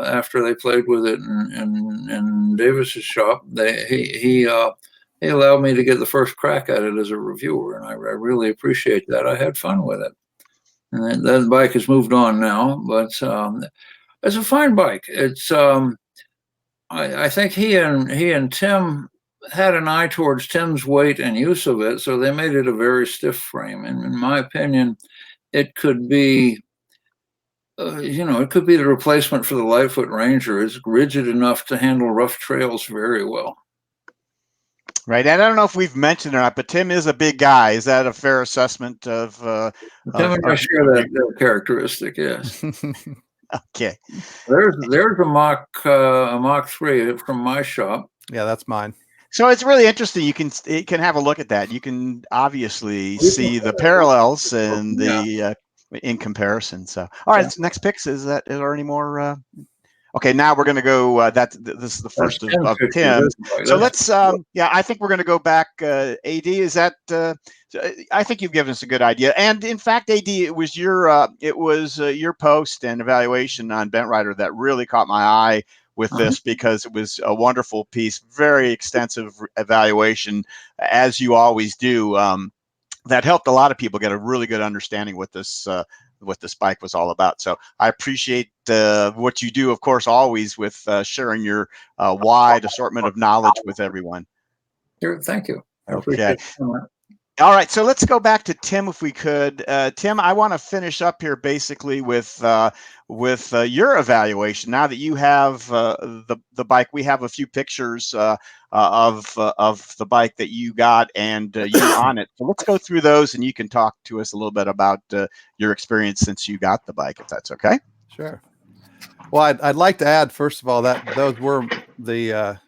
after they played with it in Davis's shop. He he allowed me to get the first crack at it as a reviewer, and I really appreciate that. I had fun with it. And that bike has moved on now, but it's a fine bike. It's I think he and Tim had an eye towards Tim's weight and use of it, so they made it a very stiff frame. And in my opinion, it could be, it could be the replacement for the Lightfoot Ranger. It's rigid enough to handle rough trails very well. Right, and I don't know if we've mentioned or not, but Tim is a big guy. Is that a fair assessment of? Tim and I share that characteristic. Yes. Okay. There's a Mach 3 from my shop. Yeah, that's mine. So it's really interesting. You can have a look at that. You can obviously see the parallels and the in comparison. So, all right, next picks. Is there any more? Okay, now we're going to go. This is the first of Tim. So let's. I think we're going to go back. AD, is that? I think you've given us a good idea. And in fact, AD, it was your post and evaluation on Bent Rider that really caught my eye with this, because it was a wonderful piece, very extensive evaluation, as you always do. That helped a lot of people get a really good understanding what this bike was all about. So I appreciate what you do, of course, always with sharing your wide assortment of knowledge with everyone. Sure, thank you. I appreciate it. All right, so let's go back to Tim if we could. Tim, I want to finish up here basically with your evaluation. Now that you have the bike, we have a few pictures of the bike that you got and you on it. So let's go through those, and you can talk to us a little bit about your experience since you got the bike, if that's okay. Sure. Well, I'd like to add, first of all, that those were the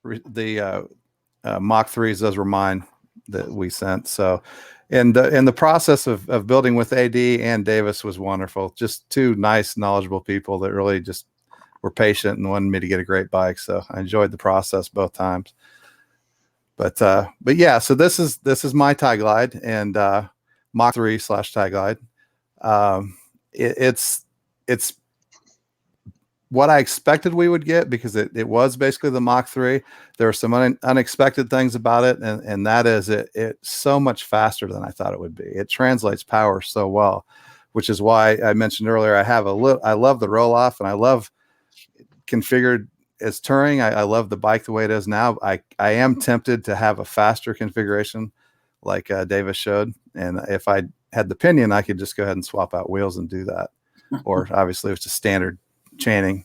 Mach 3s. Those were mine that we sent. So, and the process of building with AD and Davis was wonderful. Just two nice, knowledgeable people that really just were patient and wanted me to get a great bike. So I enjoyed the process both times. But yeah, so this is my Tie Glide and Mach 3 / Tie Glide. It's what I expected we would get, because it was basically the Mach 3. There are some unexpected things about it, and that is it's so much faster than I thought it would be. It translates power so well, which is why I mentioned earlier I love the roll off, and I love configured as touring. I love the bike the way it is now. I am tempted to have a faster configuration like Davis showed, and if I had the pinion, I could just go ahead and swap out wheels and do that. Or obviously it's just standard chaining,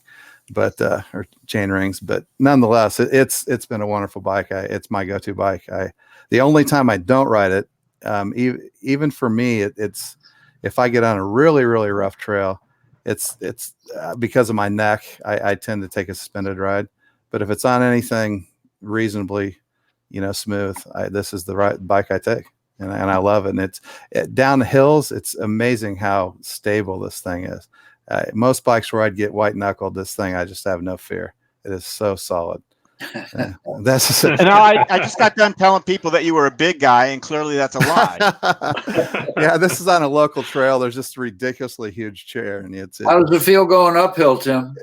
but or chain rings, but nonetheless it's been a wonderful bike. It's my go-to bike. The only time I don't ride it, even for me, it's if I get on a really rough trail, it's because of my neck, I tend to take a suspended ride. But if it's on anything reasonably smooth, this is the right bike I take, and I love it. And down the hills, it's amazing how stable this thing is. Most bikes where I'd get white knuckled, this thing, I just have no fear. It is so solid. That's and now I just got done telling people that you were a big guy, and clearly that's a lie. Yeah, this is on a local trail. There's just a ridiculously huge chair, and how does it feel going uphill, Tim?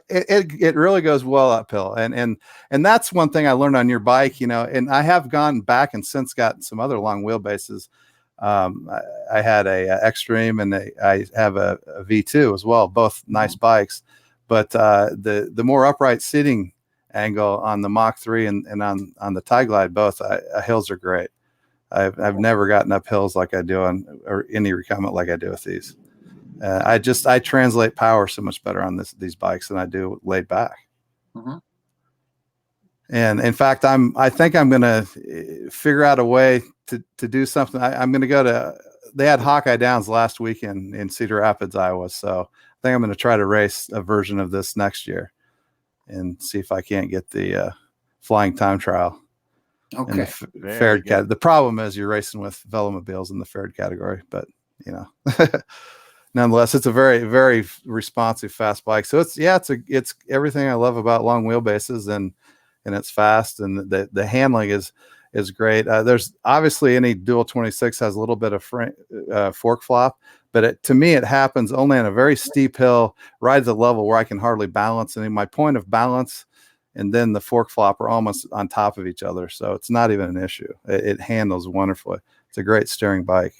It really goes well uphill, and that's one thing I learned on your bike, and I have gone back and since gotten some other long wheelbases. I had a Extreme, and I have a V2 as well, both nice bikes, but the more upright seating angle on the Mach 3 and on the Tie Glide, both hills are great. I've never gotten up hills like I do or any recumbent like I do with these. I translate power so much better on these bikes than I do laid back. Mm-hmm. And in fact, I think I'm going to figure out a way to do something. I'm going to go to, they had Hawkeye Downs last weekend in Cedar Rapids, Iowa. So I think I'm going to try to race a version of this next year and see if I can't get the flying time trial. Okay. The problem is you're racing with velomobiles in the faired category, but nonetheless, it's a very responsive, fast bike. So it's everything I love about long wheelbases, and it's fast, and the handling is great. There's obviously any dual 26 has a little bit of fork flop, but to me, it happens only on a very steep hill, right at the level where I can hardly balance. And my point of balance and then the fork flop are almost on top of each other. So it's not even an issue. It handles wonderfully. It's a great steering bike.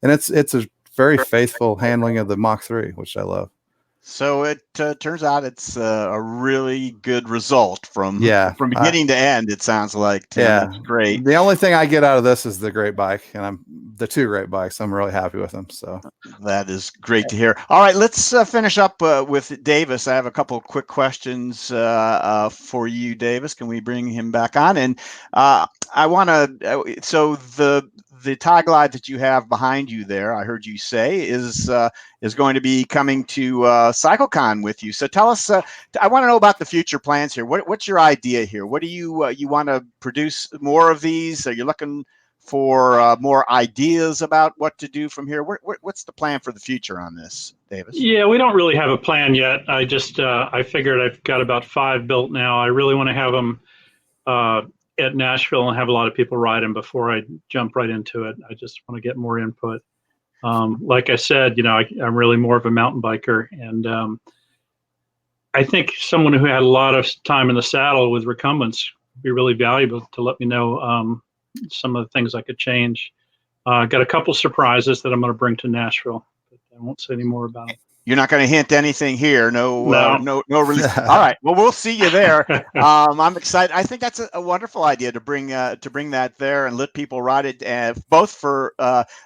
And it's a very faithful handling of the Mach 3, which I love. So it turns out it's a really good result from beginning to end. It sounds like, Tim. Yeah, That's great. The only thing I get out of this is the great bike, and the two great bikes. I'm really happy with them. So that is great to hear. All right, let's finish up with Davis. I have a couple of quick questions for you, Davis. Can we bring him back on? And I want to. So the Tie Glide that you have behind you there, I heard you say, is going to be coming to CycleCon with you. So tell us. I want to know about the future plans here. What's your idea here? What do you want to produce more of these? Are you looking for more ideas about what to do from here? What's the plan for the future on this, Davis? Yeah, we don't really have a plan yet. I just I figured I've got about 5 built now. I really want to have them at Nashville and have a lot of people ride them before I jump right into it. I just want to get more input. Like I said, I'm really more of a mountain biker, and I think someone who had a lot of time in the saddle with recumbents would be really valuable to let me know some of the things I could change. Got a couple surprises that I'm going to bring to Nashville, but I won't say any more about it. You're not going to hint anything here. No release. All right. Well, we'll see you there. I'm excited. I think that's a wonderful idea to bring that there and let people ride it, both for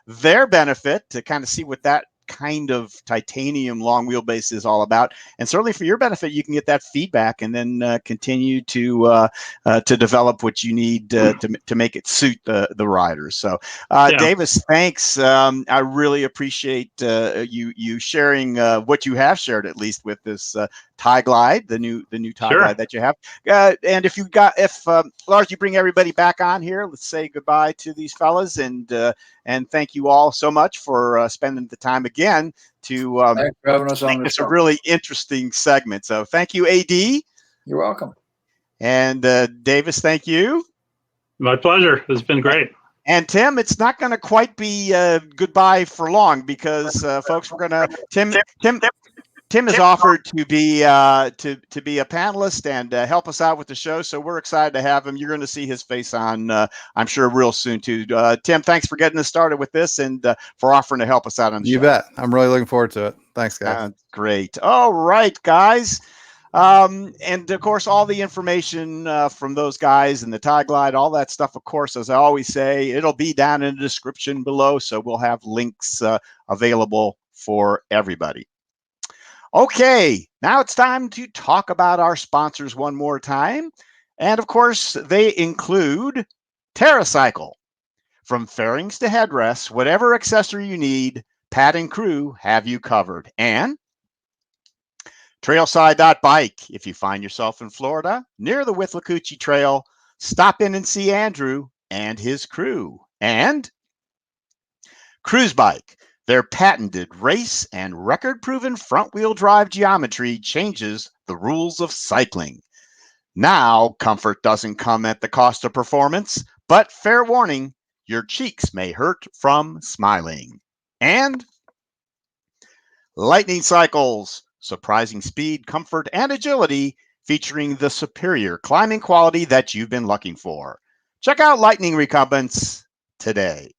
their benefit to kind of see what that kind of titanium long wheelbase is all about, and certainly for your benefit, you can get that feedback and then continue to develop what you need to make it suit the riders. So Davis, thanks. I really appreciate you sharing what you have shared, at least with this Tie Glide, the new Tie Glide that you have. And if Lars, you bring everybody back on here, let's say goodbye to these fellas, and thank you all so much for spending the time again to thanks for having us on make this a really interesting segment. So thank you, AD. You're welcome. And Davis, thank you. My pleasure. It's been great. And Tim, it's not going to quite be goodbye for long, because folks, we're going to Tim has offered to be a panelist and help us out with the show, so we're excited to have him. You're going to see his face on, I'm sure, real soon too. Tim, thanks for getting us started with this and for offering to help us out on the show. You bet. I'm really looking forward to it. Thanks, guys. Great. All right, guys. And of course, all the information from those guys and the Tie Glide, all that stuff, of course, as I always say, it'll be down in the description below, so we'll have links available for everybody. Okay, now it's time to talk about our sponsors one more time. And of course, they include TerraCycle. From fairings to headrests, whatever accessory you need, Pat and crew have you covered. And trailside.bike. If you find yourself in Florida near the Withlacoochee Trail, stop in and see Andrew and his crew. And Cruise Bike. Their patented race and record-proven front-wheel drive geometry changes the rules of cycling. Now, comfort doesn't come at the cost of performance, but fair warning, your cheeks may hurt from smiling. And Lightning Cycles, surprising speed, comfort, and agility, featuring the superior climbing quality that you've been looking for. Check out Lightning Recumbents today.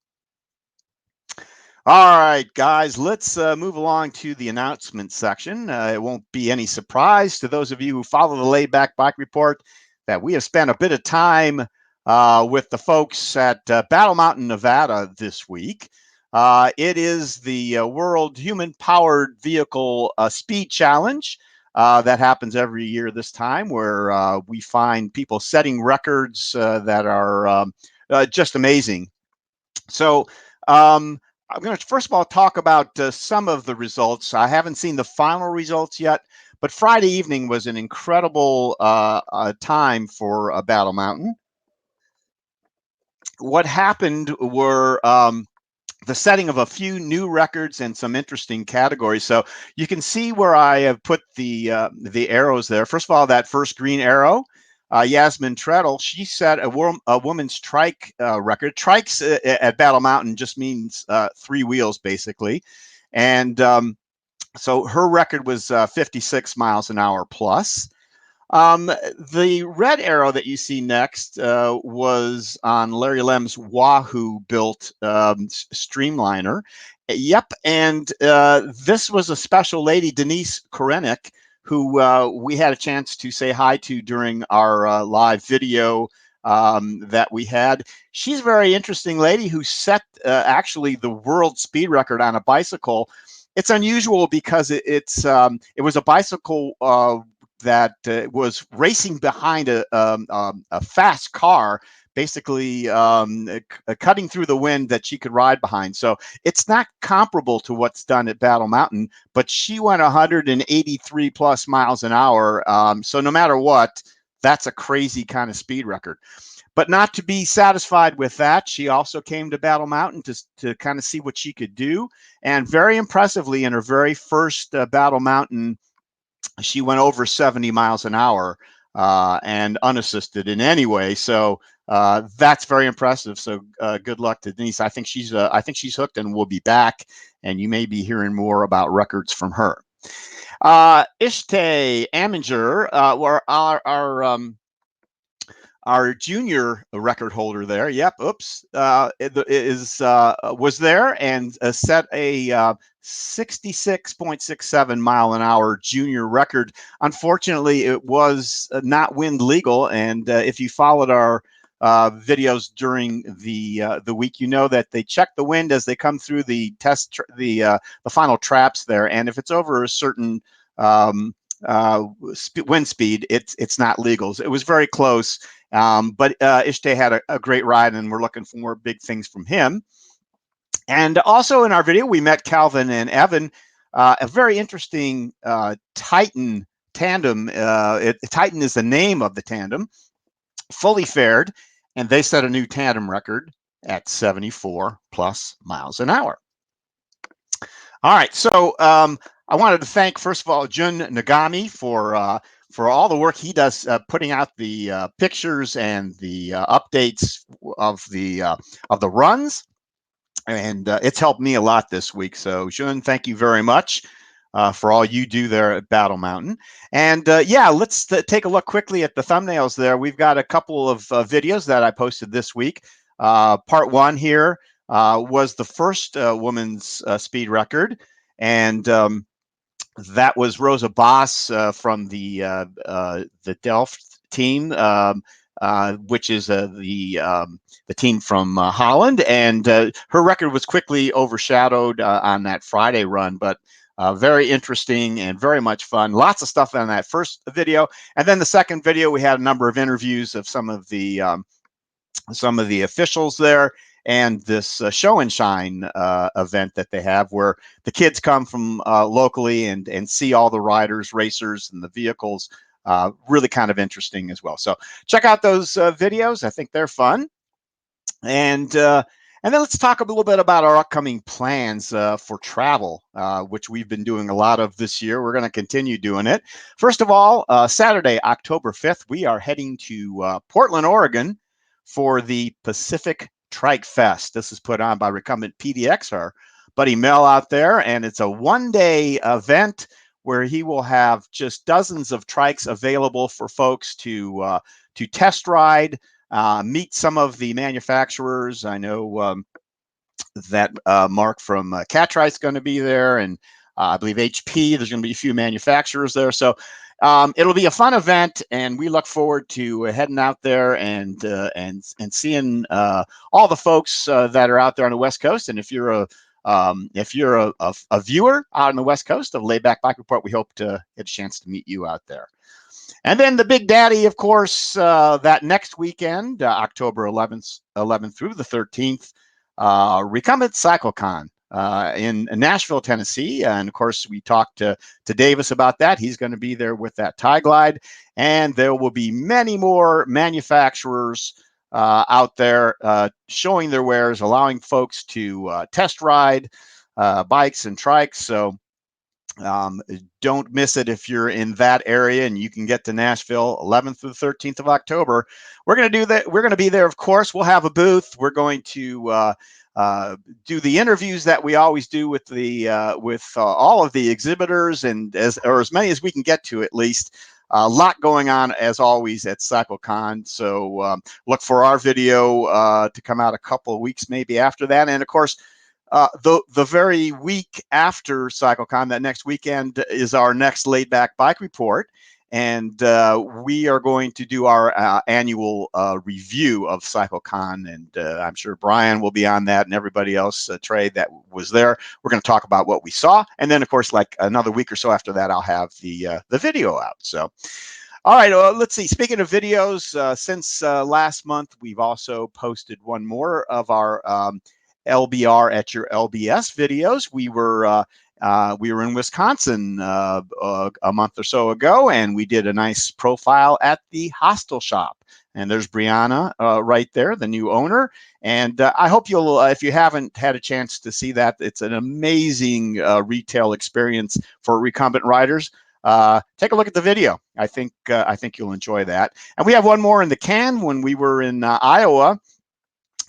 All right, guys, let's move along to the announcement section. It won't be any surprise to those of you who follow the Laidback Bike Report that we have spent a bit of time with the folks at Battle Mountain, Nevada this week. It is the World Human-Powered Vehicle Speed Challenge that happens every year this time, where we find people setting records that are just amazing. So I'm going to first of all talk about some of the results. I haven't seen the final results yet, but Friday evening was an incredible time for Battle Mountain. What happened were the setting of a few new records and some interesting categories. So you can see where I have put the arrows there. First of all, that first green arrow, Yasmin Treadle, she set a woman's trike record. Trikes at Battle Mountain just means 3 wheels, basically. And so her record was 56 miles an hour plus. The red arrow that you see next was on Larry Lem's Wahoo built streamliner. Yep, and this was a special lady, Denise Korenik, who we had a chance to say hi to during our live video that we had. She's a very interesting lady who set actually the world speed record on a bicycle. It's unusual because it was a bicycle that was racing behind a fast car, basically cutting through the wind that she could ride behind. So it's not comparable to what's done at Battle Mountain, but she went 183 plus miles an hour. So no matter what, that's a crazy kind of speed record. But not to be satisfied with that, she also came to Battle Mountain to kind of see what she could do. And very impressively, in her very first Battle Mountain, she went over 70 miles an hour and unassisted in any way. So that's very impressive. So good luck to Denise. I think she's hooked and will be back. And you may be hearing more about records from her. Ishte Aminger, our junior record holder there. Yep. Oops. Was there and set a 66.67 mile an hour junior record. Unfortunately, it was not wind legal. And if you followed our videos during the week, you know that they check the wind as they come through the the final traps there. And if it's over a certain wind speed, it's not legal. It was very close. But Ishte had a great ride, and we're looking for more big things from him. And also in our video, we met Calvin and Evan, a very interesting Titan tandem. Titan is the name of the tandem, fully fared, and they set a new tandem record at 74 plus miles an hour. All right, so I wanted to thank, first of all, Jun Nagami for all the work he does putting out the pictures and the updates of the runs, and it's helped me a lot this week. So Jun, thank you very much for all you do there at Battle Mountain. And yeah, let's take a look quickly at the thumbnails there. We've got a couple of videos that I posted this week. Part one here was the first woman's speed record, and that was Rosa Boss from the Delft team, which is the team from Holland, and her record was quickly overshadowed on that Friday run, but very interesting and very much fun. Lots of stuff on that first video, and then the second video we had a number of interviews of some of the officials there, and this show and shine event that they have, where the kids come from locally and see all the riders, racers, and the vehicles. Really kind of interesting as well. So check out those videos. I think they're fun. And then let's talk a little bit about our upcoming plans for travel, which we've been doing a lot of this year. We're going to continue doing it. First of all, Saturday, October 5th, we are heading to Portland, Oregon for the Pacific Trike Fest. This is put on by Recumbent PDX, our buddy Mel out there, and it's a one-day event where he will have just dozens of trikes available for folks to test ride, meet some of the manufacturers. I know that Mark from Catri is going to be there, and I believe HP. There's going to be a few manufacturers there, so it'll be a fun event, and we look forward to heading out there and seeing all the folks that are out there on the West Coast. And if you're a viewer out on the West Coast of Laidback Bike Report, we hope to get a chance to meet you out there. And then the big daddy, of course, that next weekend, October 11th through the 13th, Recumbent CycleCon in Nashville, Tennessee. And of course, we talked to Davis about that. He's going to be there with that tie glide, and there will be many more manufacturers out there showing their wares, allowing folks to test ride bikes and trikes. So don't miss it if you're in that area and you can get to Nashville 11th through the 13th of October. We're going to do that. We're going to be there, of course. We'll have a booth. We're going to do the interviews that we always do with the all of the exhibitors, and as many as we can get to, at least. A lot going on, as always, at CycleCon. So look for our video to come out a couple of weeks maybe after that. And of course, the very week after CycleCon, that next weekend, is our next Laidback Bike Report. And we are going to do our annual review of CycleCon. And I'm sure Bryan will be on that, and everybody else, Trey, that was there. We're going to talk about what we saw. And then, of course, like another week or so after that, I'll have the video out. So, all right, let's see. Speaking of videos, since last month, we've also posted one more of our LBR at your LBS videos. We were in Wisconsin a month or so ago, and we did a nice profile at the Hostel Shop. And there's Brianna right there, the new owner. And I hope you'll, if you haven't had a chance to see that, it's an amazing retail experience for recumbent riders. Take a look at the video. I think you'll enjoy that. And we have one more in the can. When we were in Iowa,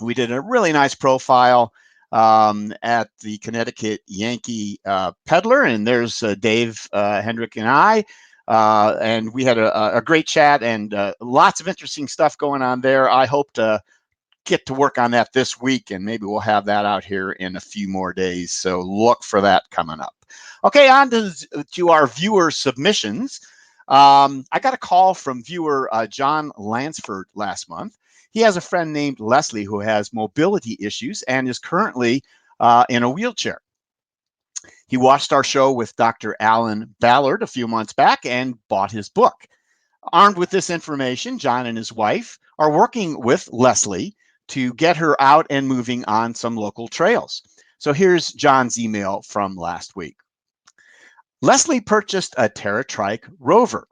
we did a really nice profile at the Connecticut Yankee Peddler, and there's Dave Hendrick and I, and we had a great chat, and lots of interesting stuff going on there. I hope to get to work on that this week, and maybe we'll have that out here in a few more days, so look for that coming up. Okay, on to our viewer submissions. I got a call from viewer John Lansford last month. He has a friend named Leslie who has mobility issues and is currently in a wheelchair. He watched our show with Dr. Alan Ballard a few months back and bought his book. Armed with this information, John and his wife are working with Leslie to get her out and moving on some local trails. So here's John's email from last week. Leslie purchased a TerraTrike Rover.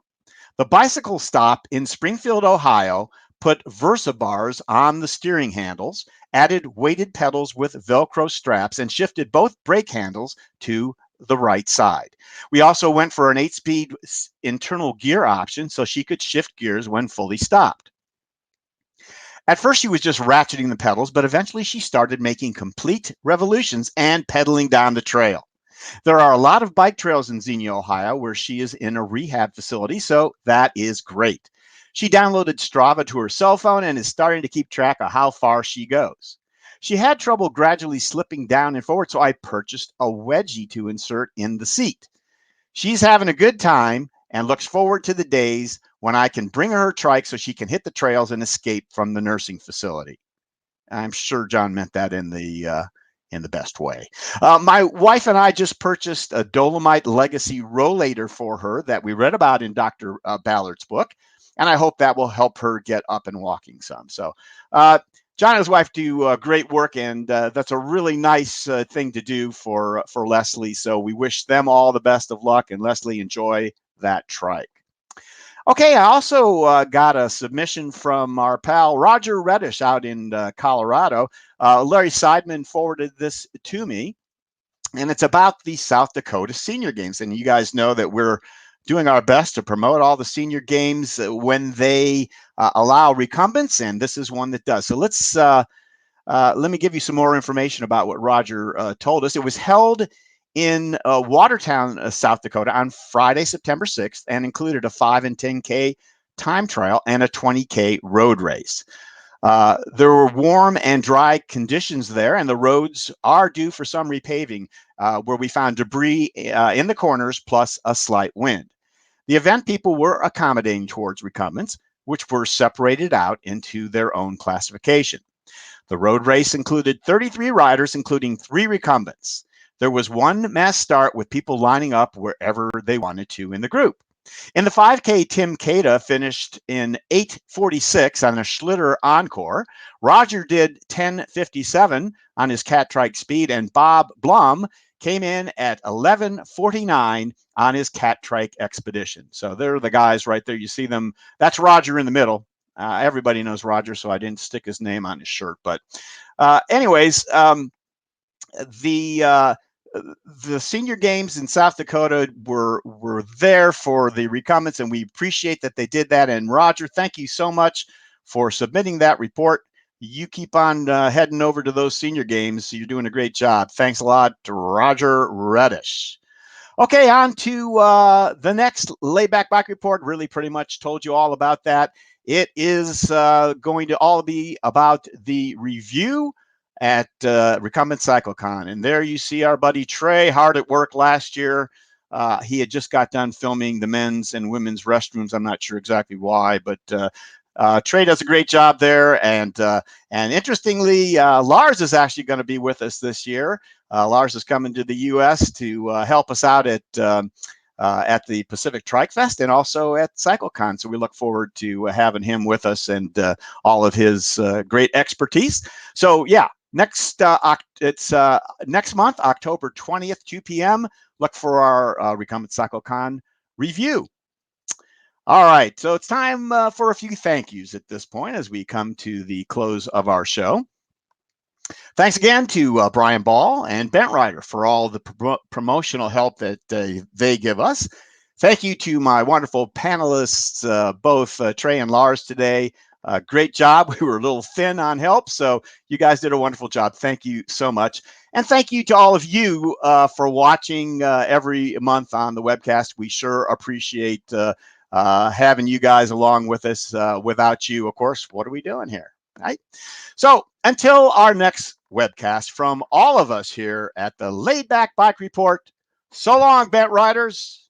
The bicycle stop in Springfield, Ohio, put Versa bars on the steering handles, added weighted pedals with Velcro straps, and shifted both brake handles to the right side. We also went for an 8-speed internal gear option so she could shift gears when fully stopped. At first, she was just ratcheting the pedals, but eventually she started making complete revolutions and pedaling down the trail. There are a lot of bike trails in Xenia, Ohio, where she is in a rehab facility, so that is great. She downloaded Strava to her cell phone and is starting to keep track of how far she goes. She had trouble gradually slipping down and forward, so I purchased a wedgie to insert in the seat. She's having a good time and looks forward to the days when I can bring her trike so she can hit the trails and escape from the nursing facility. I'm sure John meant that in the best way. My wife and I just purchased a Dolomite Legacy Rollator for her that we read about in Dr. Ballard's book, and I hope that will help her get up and walking some. So John and his wife do great work, and that's a really nice thing to do for Leslie. So we wish them all the best of luck, and Leslie, enjoy that trike. Okay, I also got a submission from our pal Roger Reddish out in Colorado. Larry Seidman forwarded this to me, and it's about the South Dakota Senior Games. And you guys know that we're doing our best to promote all the senior games when they allow recumbents, and this is one that does. So let me give you some more information about what Roger told us. It was held in Watertown, South Dakota on Friday, September 6th, and included a 5 and 10K time trial and a 20K road race. There were warm and dry conditions there, and the roads are due for some repaving, where we found debris in the corners plus a slight wind. The event people were accommodating towards recumbents, which were separated out into their own classification. The road race included 33 riders, including 3 recumbents. There was one mass start with people lining up wherever they wanted to in the group. In the 5K, Tim Cada finished in 8:46 on a Schlitter Encore. Roger did 10:57 on his Cat Trike Speed, and Bob Blum came in at 11:49 on his Cat Trike Expedition. So they're the guys right there. You see them. That's Roger in the middle. Everybody knows Roger, so I didn't stick his name on his shirt. But anyways, the senior games in South Dakota were there for the recumbents, and we appreciate that they did that. And Roger, thank you so much for submitting that report. You keep on heading over to those senior games. You're doing a great job. Thanks a lot to Roger Reddish. Okay, on to the next Laidback Bike Report. Really pretty much told you all about that. It is going to all be about the review at Recumbent CycleCon. And there you see our buddy Trey hard at work last year. He had just got done filming the men's and women's restrooms. I'm not sure exactly why, but Trey does a great job there. And interestingly, Lars is actually going to be with us this year. Lars is coming to the U.S. to help us out at the Pacific Trike Fest and also at CycleCon. So we look forward to having him with us and all of his great expertise. So yeah, next next month, October 20th, 2 p.m. Look for our Recumbent CycleCon review. All right, so it's time for a few thank yous at this point as we come to the close of our show. Thanks again to Bryan Ball and Bent Rider for all the promotional help that they give us. Thank you to my wonderful panelists, both Trey and Lars today. Great job. We were a little thin on help, so you guys did a wonderful job. Thank you so much. And thank you to all of you for watching every month on the webcast. We sure appreciate having you guys along with us. Without you, of course, what are we doing here, right? So until our next webcast, from all of us here at the Laidback Bike Report, so long, Bent Riders.